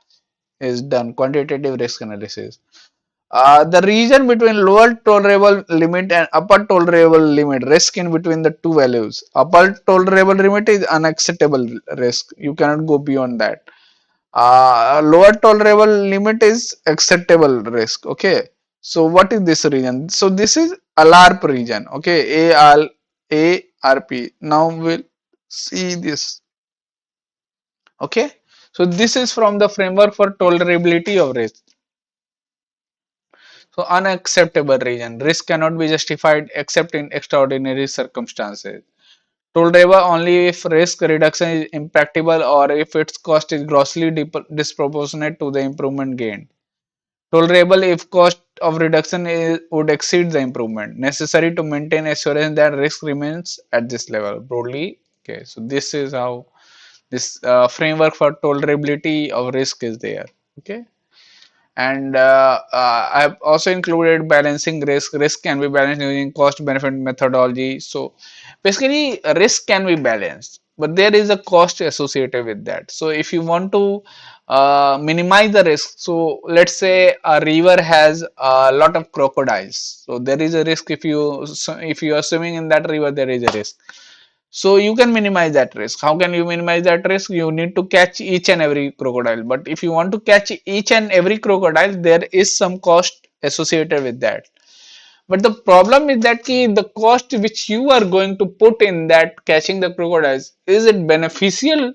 A: is done. Quantitative risk analysis. The region between lower tolerable limit and upper tolerable limit, risk in between the two values. Upper tolerable limit is unacceptable risk. You cannot go beyond that. Lower tolerable limit is acceptable risk. Okay. So what is this region? So this is ALARP region. Okay. ARP. Now we'll see this. Okay. So this is from the framework for tolerability of risk. So unacceptable region. Risk cannot be justified except in extraordinary circumstances. Tolerable only if risk reduction is impractical or if its cost is grossly disproportionate to the improvement gained. Tolerable if cost of reduction would exceed the improvement necessary to maintain assurance that risk remains at this level. Broadly, okay. So this is how this framework for tolerability of risk is there. Okay. And I've also included balancing risk. Risk can be balanced using cost benefit methodology. So basically risk can be balanced, but there is a cost associated with that. So if you want to minimize the risk, so let's say a river has a lot of crocodiles, so there is a risk. If you are swimming in that river, there is a risk. So you can minimize that risk. How can you minimize that risk? You need to catch each and every crocodile. But if you want to catch each and every crocodile, there is some cost associated with that. But the problem is that the cost which you are going to put in that catching the crocodiles, is it beneficial?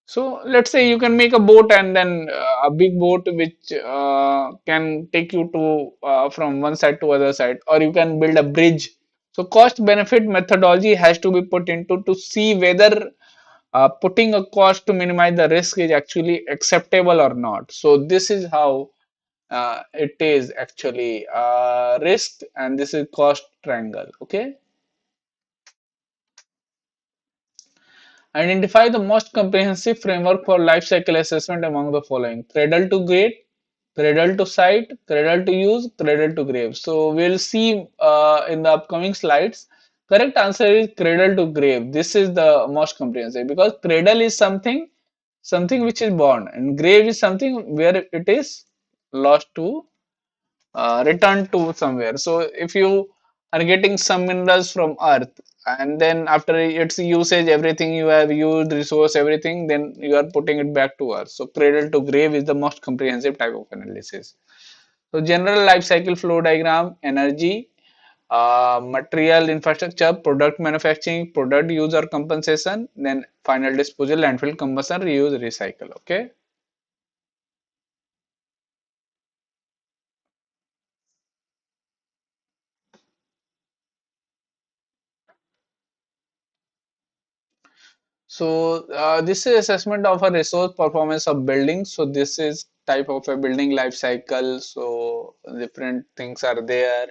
A: So let's say you can make a boat, and then a big boat which can take you to from one side to other side, or you can build a bridge. So cost benefit methodology has to be put into to see whether putting a cost to minimize the risk is actually acceptable or not. So this is how it is actually risk, and this is cost triangle. Okay. Identify the most comprehensive framework for life cycle assessment among the following: cradle to grave, cradle to site, cradle to use, cradle to grave. So we'll see in the upcoming slides. Correct answer is cradle to grave. This is the most comprehensive, because cradle is something which is born, and grave is something where it is lost to return to somewhere. So if you are getting some minerals from earth, and then after its usage, everything you have used, resource, everything, then you are putting it back to earth. So cradle to grave is the most comprehensive type of analysis. So general life cycle flow diagram, energy, Material infrastructure, product manufacturing, product user compensation, then final disposal, landfill, combustion, reuse, recycle. Okay. So this is assessment of a resource performance of building. So this is type of a building life cycle. So different things are there.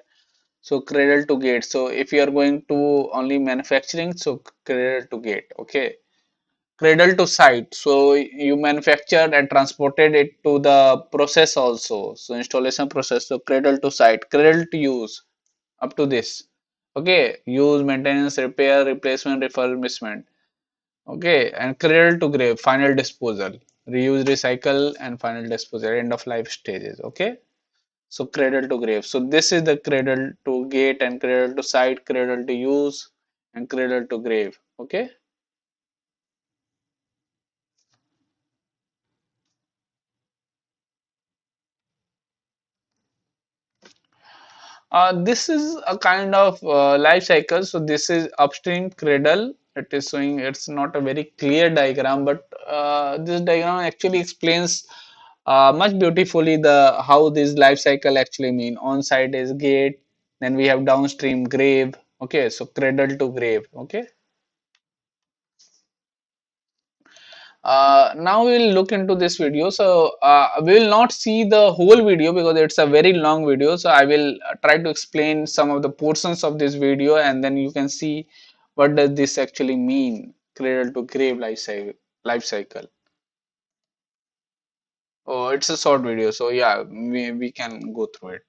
A: So cradle to gate. So if you are going to only manufacturing, so cradle to gate. Okay. Cradle to site. So you manufactured and transported it to the process also. So installation process. So cradle to site, cradle to use up to this. Okay. Use, maintenance, repair, replacement, refurbishment. Okay, and cradle to grave, final disposal, reuse, recycle, and final disposal, end of life stages. Okay, so cradle to grave. So this is the cradle to gate and cradle to site, cradle to use, and cradle to grave. Okay, this is a kind of life cycle. So this is upstream cradle. It is showing it's not a very clear diagram, but this diagram actually explains much beautifully the how this life cycle actually mean. On side is gate, then we have downstream grave. Okay, so cradle to grave. Okay. Now we will look into this video. So we will not see the whole video because it's a very long video. So I will try to explain some of the portions of this video, and then you can see what does this actually mean, cradle to grave life cycle. Oh, it's a short video, so yeah, we can go through it.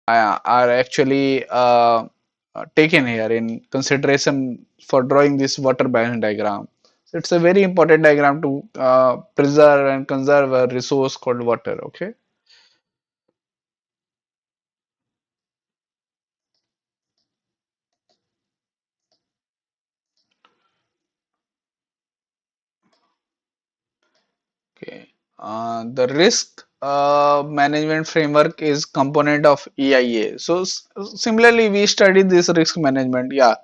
A: are actually taken here in consideration for drawing this water balance diagram. So it's a very important diagram to preserve and conserve a resource called water. Okay. Okay. The risk management framework is component of EIA. So similarly, we studied this risk management. Yeah,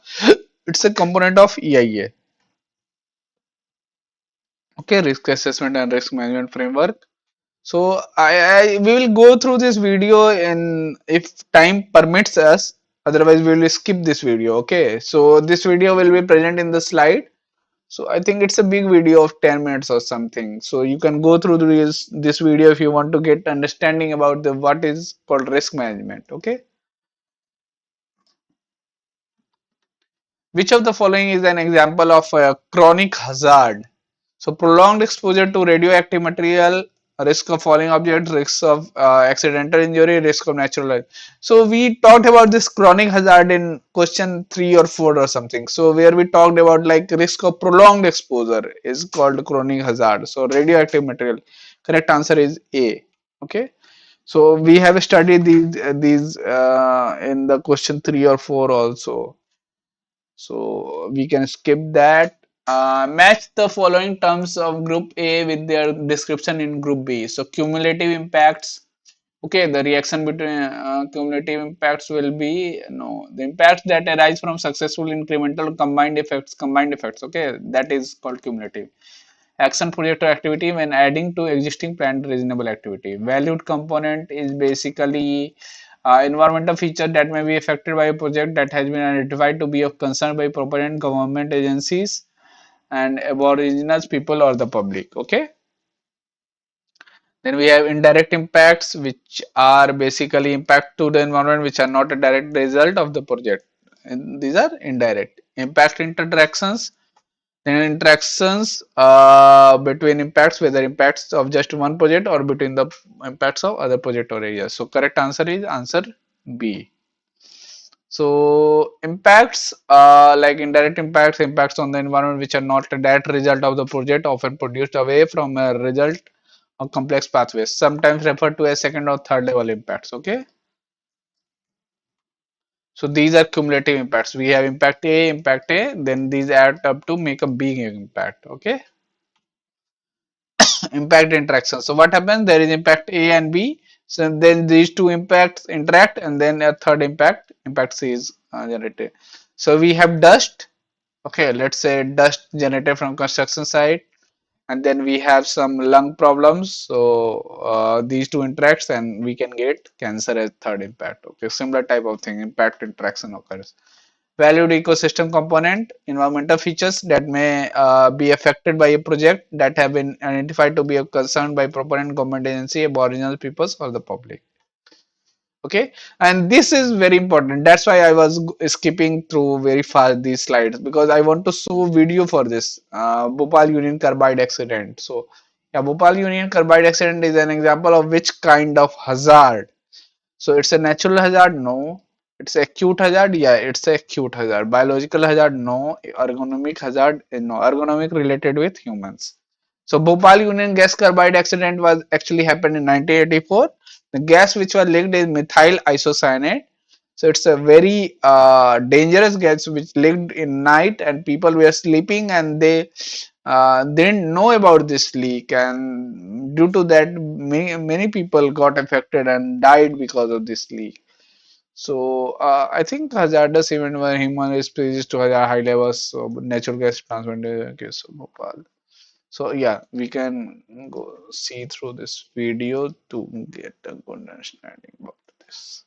A: it's a component of EIA. Okay, risk assessment and risk management framework. So I we will go through this video in if time permits us. Otherwise, we will skip this video. Okay. So this video will be present in the slide. So I think it's a big video of 10 minutes or something. So you can go through this video if you want to get understanding about the what is called risk management. Okay. Which of the following is an example of a chronic hazard? So prolonged exposure to radioactive material, risk of falling objects, risk of accidental injury, risk of natural life. So we talked about this chronic hazard in question 3 or 4 or something. So where we talked about like risk of prolonged exposure is called chronic hazard. So radioactive material. Correct answer is A. Okay. So we have studied these in the question 3 or 4 also. So we can skip that. Match the following terms of group A with their description in group B. So cumulative impacts. Okay, the reaction between cumulative impacts will be no the impacts that arise from successful incremental combined effects. Combined effects. Okay, that is called cumulative. Action project or activity when adding to existing planned reasonable activity. Valued component is basically environmental feature that may be affected by a project that has been identified to be of concern by proponent government agencies and aboriginal people or the public. Okay. Then we have indirect impacts, which are basically impact to the environment which are not a direct result of the project. And these are indirect. Impact interactions, then interactions between impacts, whether impacts of just one project or between the impacts of other project or areas. So correct answer is answer B. So impacts like indirect impacts, impacts on the environment which are not a direct result of the project, often produced away from a result of complex pathways, sometimes referred to as second or third level impacts. Okay. So these are cumulative impacts. We have impact A, then these add up to make a big impact. Okay. Impact interaction. So what happens? There is impact A and B. So then these two impacts interact, and then a third impact C is generated. So we have dust. Okay, let's say dust generated from construction site, and then we have some lung problems. So these two interacts, and we can get cancer as third impact. Okay, similar type of thing. Impact interaction occurs. Valued ecosystem component, environmental features that may be affected by a project that have been identified to be of concern by proponent, government agency, aboriginal peoples or the public. Okay, and this is very important. That's why I was skipping through very fast these slides, because I want to show video for this Bhopal Union Carbide accident. So yeah, Bhopal Union Carbide accident is an example of which kind of hazard. So it's a natural hazard? No. It's acute hazard? Yeah, it's a acute hazard. Biological hazard? No. Ergonomic hazard? No. Ergonomic related with humans. So Bhopal Union Gas Carbide accident was actually happened in 1984. The gas which was leaked is methyl isocyanate. So it's a very dangerous gas which leaked in night, and people were sleeping and they didn't know about this leak, and due to that many people got affected and died because of this leak. So I think hazardous event where human is exposed to high levels of natural gas transmitted in the case of Bhopal. So yeah, we can go see through this video to get a good understanding about this.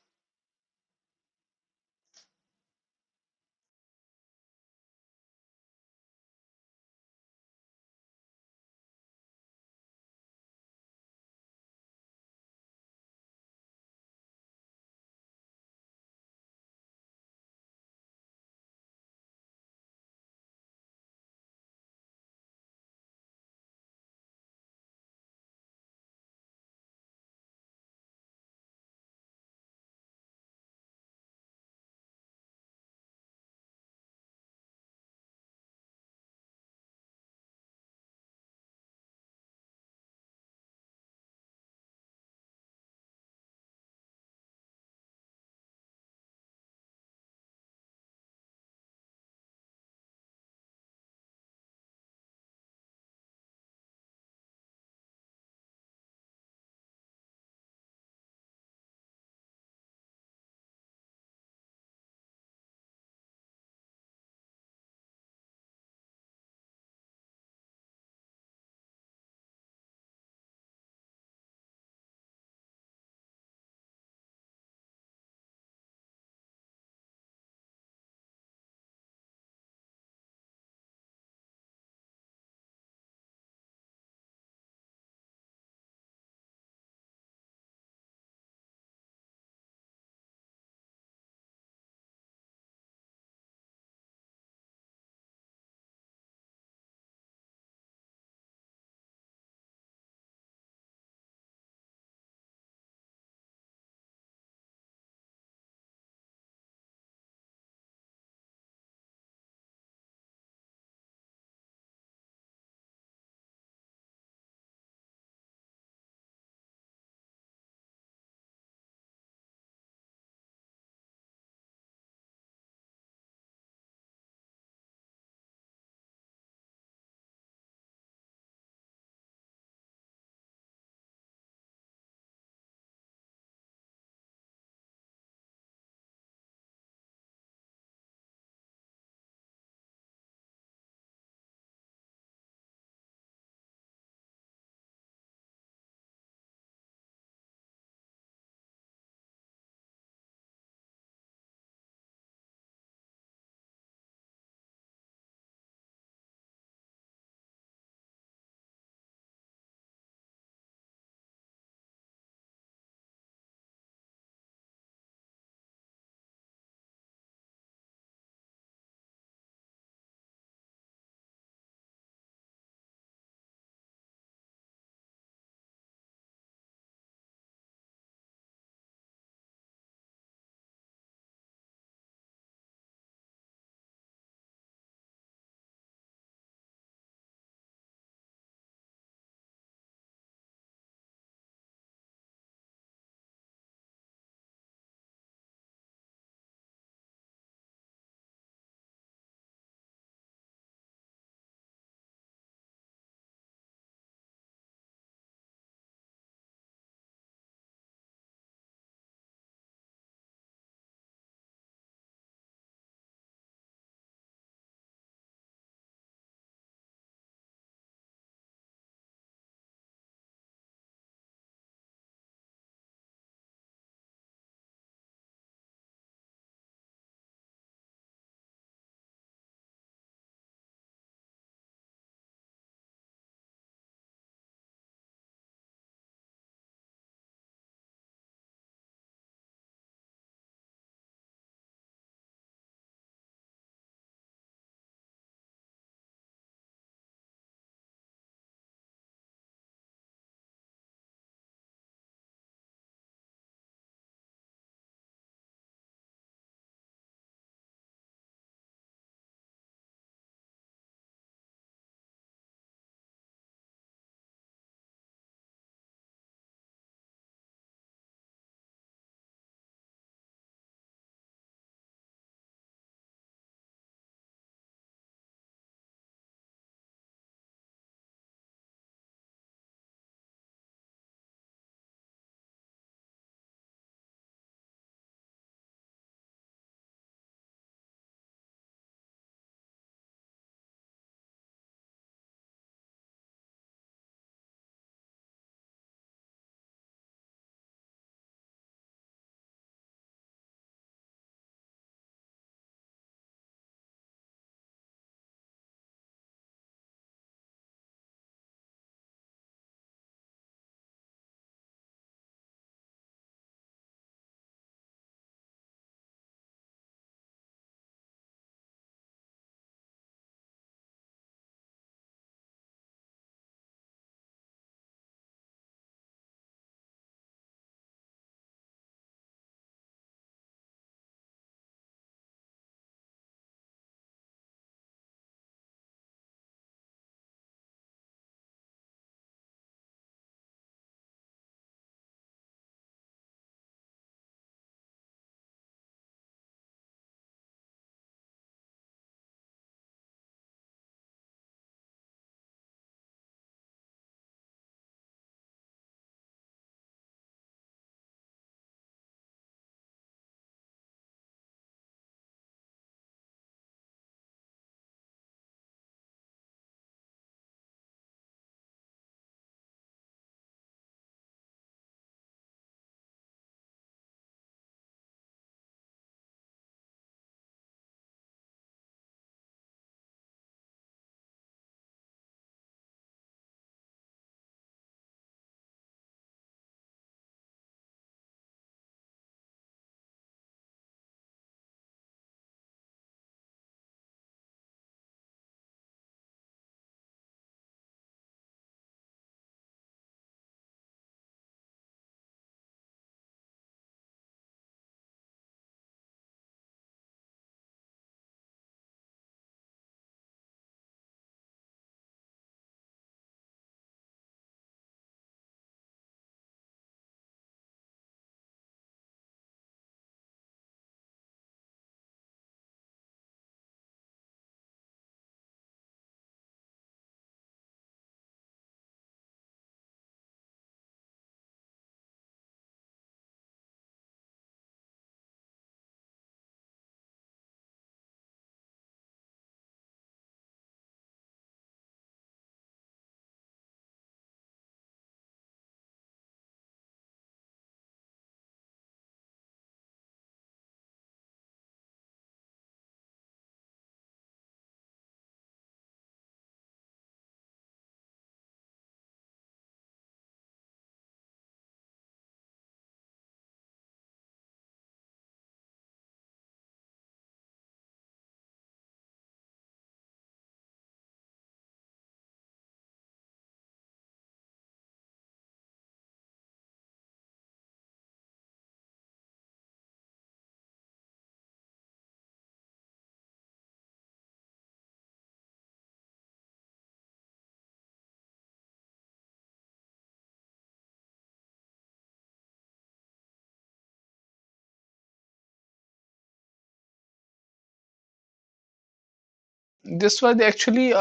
A: this was actually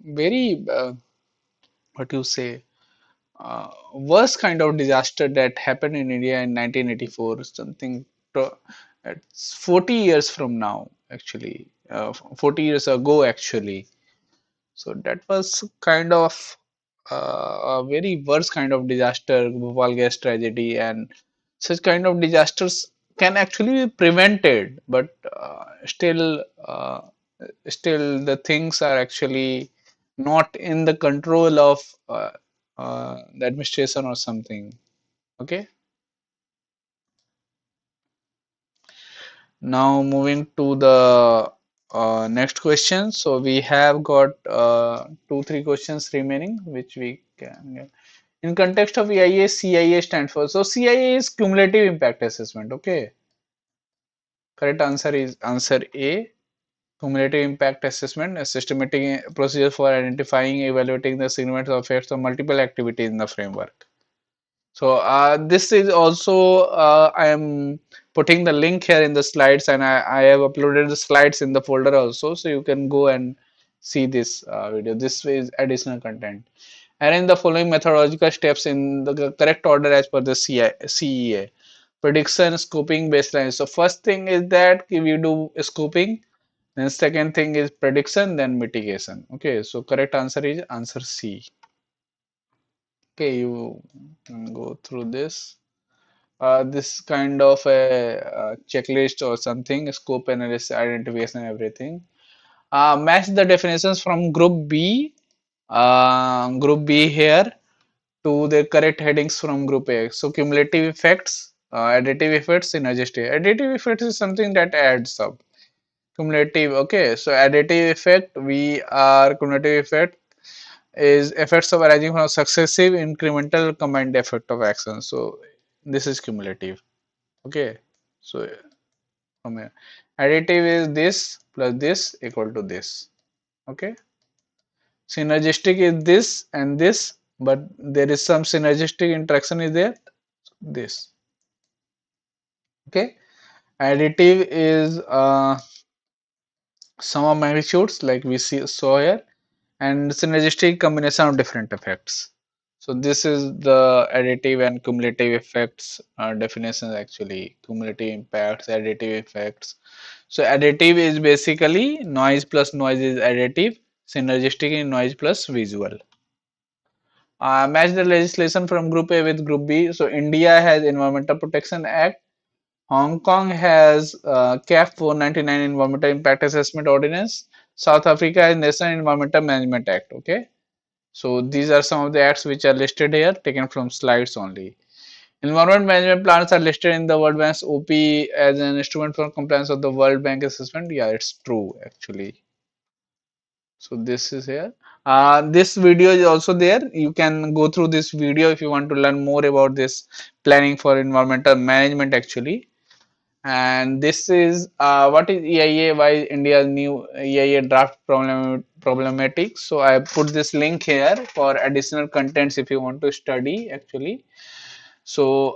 A: very what you say worst kind of disaster that happened in India in 1984, something it's 40 years from now, actually, 40 years ago, actually. So that was kind of a very worst kind of disaster, Bhopal gas tragedy, and such kind of disasters can actually be prevented, but still the things are actually not in the control of the administration or something. Okay. Now moving to the next question. So we have got two, three questions remaining, which we can get. In context of EIA, CIA stands for. So CIA is cumulative impact assessment. Okay. Correct answer is answer A. Cumulative impact assessment, a systematic procedure for identifying, evaluating the significant effects of multiple activities in the framework. So this is also I am putting the link here in the slides, and I have uploaded the slides in the folder also, so you can go and see this video. This is additional content. Arrange the following methodological steps in the correct order as per the CEA. Prediction, scoping, baseline. So first thing is that if you do scoping, then second thing is prediction, then mitigation. Okay, so correct answer is answer C. Okay, you can go through this. This kind of a checklist or something, scope analysis, identification, everything. Match the definitions from group B here to the correct headings from group A. So cumulative effects, additive effects, synergistic. Additive effects is something that adds up. Cumulative, okay. So additive effect, we are cumulative effect is effects of arising from successive incremental combined effect of action. So this is cumulative. Okay. So from here, additive is this plus this equal to this. Okay. Synergistic is this and this, but there is some synergistic interaction is there. This. Okay. Additive is sum of magnitudes like we saw here, and synergistic combination of different effects. So this is the additive and cumulative effects definitions, actually. Cumulative impacts, additive effects. So additive is basically noise plus noise is additive. Synergistic is noise plus visual. Match the legislation from Group A with Group B. So India has Environmental Protection Act. Hong Kong has CAF 499 Environmental Impact Assessment Ordinance. South Africa has National Environmental Management Act. Okay. So these are some of the acts which are listed here, taken from slides only. Environment management plans are listed in the World Bank's OP as an instrument for compliance of the World Bank assessment. Yeah, it's true actually. So this is here. This video is also there. You can go through this video if you want to learn more about this planning for environmental management actually. And this is what is EIA, why India's new EIA draft problematic. So I put this link here for additional contents if you want to study actually. So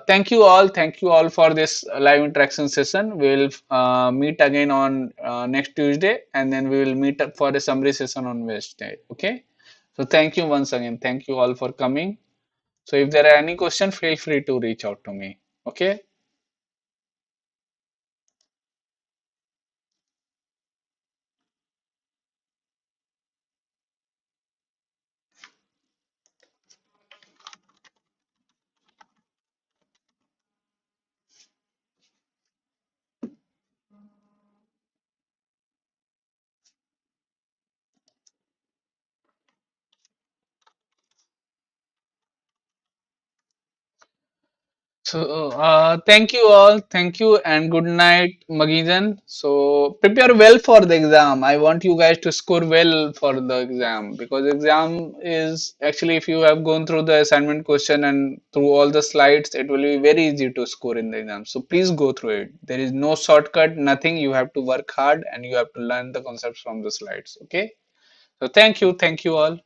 A: thank you all for this live interaction session. We'll meet again on next Tuesday, and then we will meet up for a summary session on Wednesday. Okay. So thank you once again. Thank you all for coming. So if there are any questions, feel free to reach out to me. Okay. So, thank you all. Thank you and good night, Magijan. So, prepare well for the exam. I want you guys to score well for the exam, because exam is actually, if you have gone through the assignment question and through all the slides, it will be very easy to score in the exam. So, please go through it. There is no shortcut, nothing. You have to work hard and you have to learn the concepts from the slides. Okay. So, thank you. Thank you all.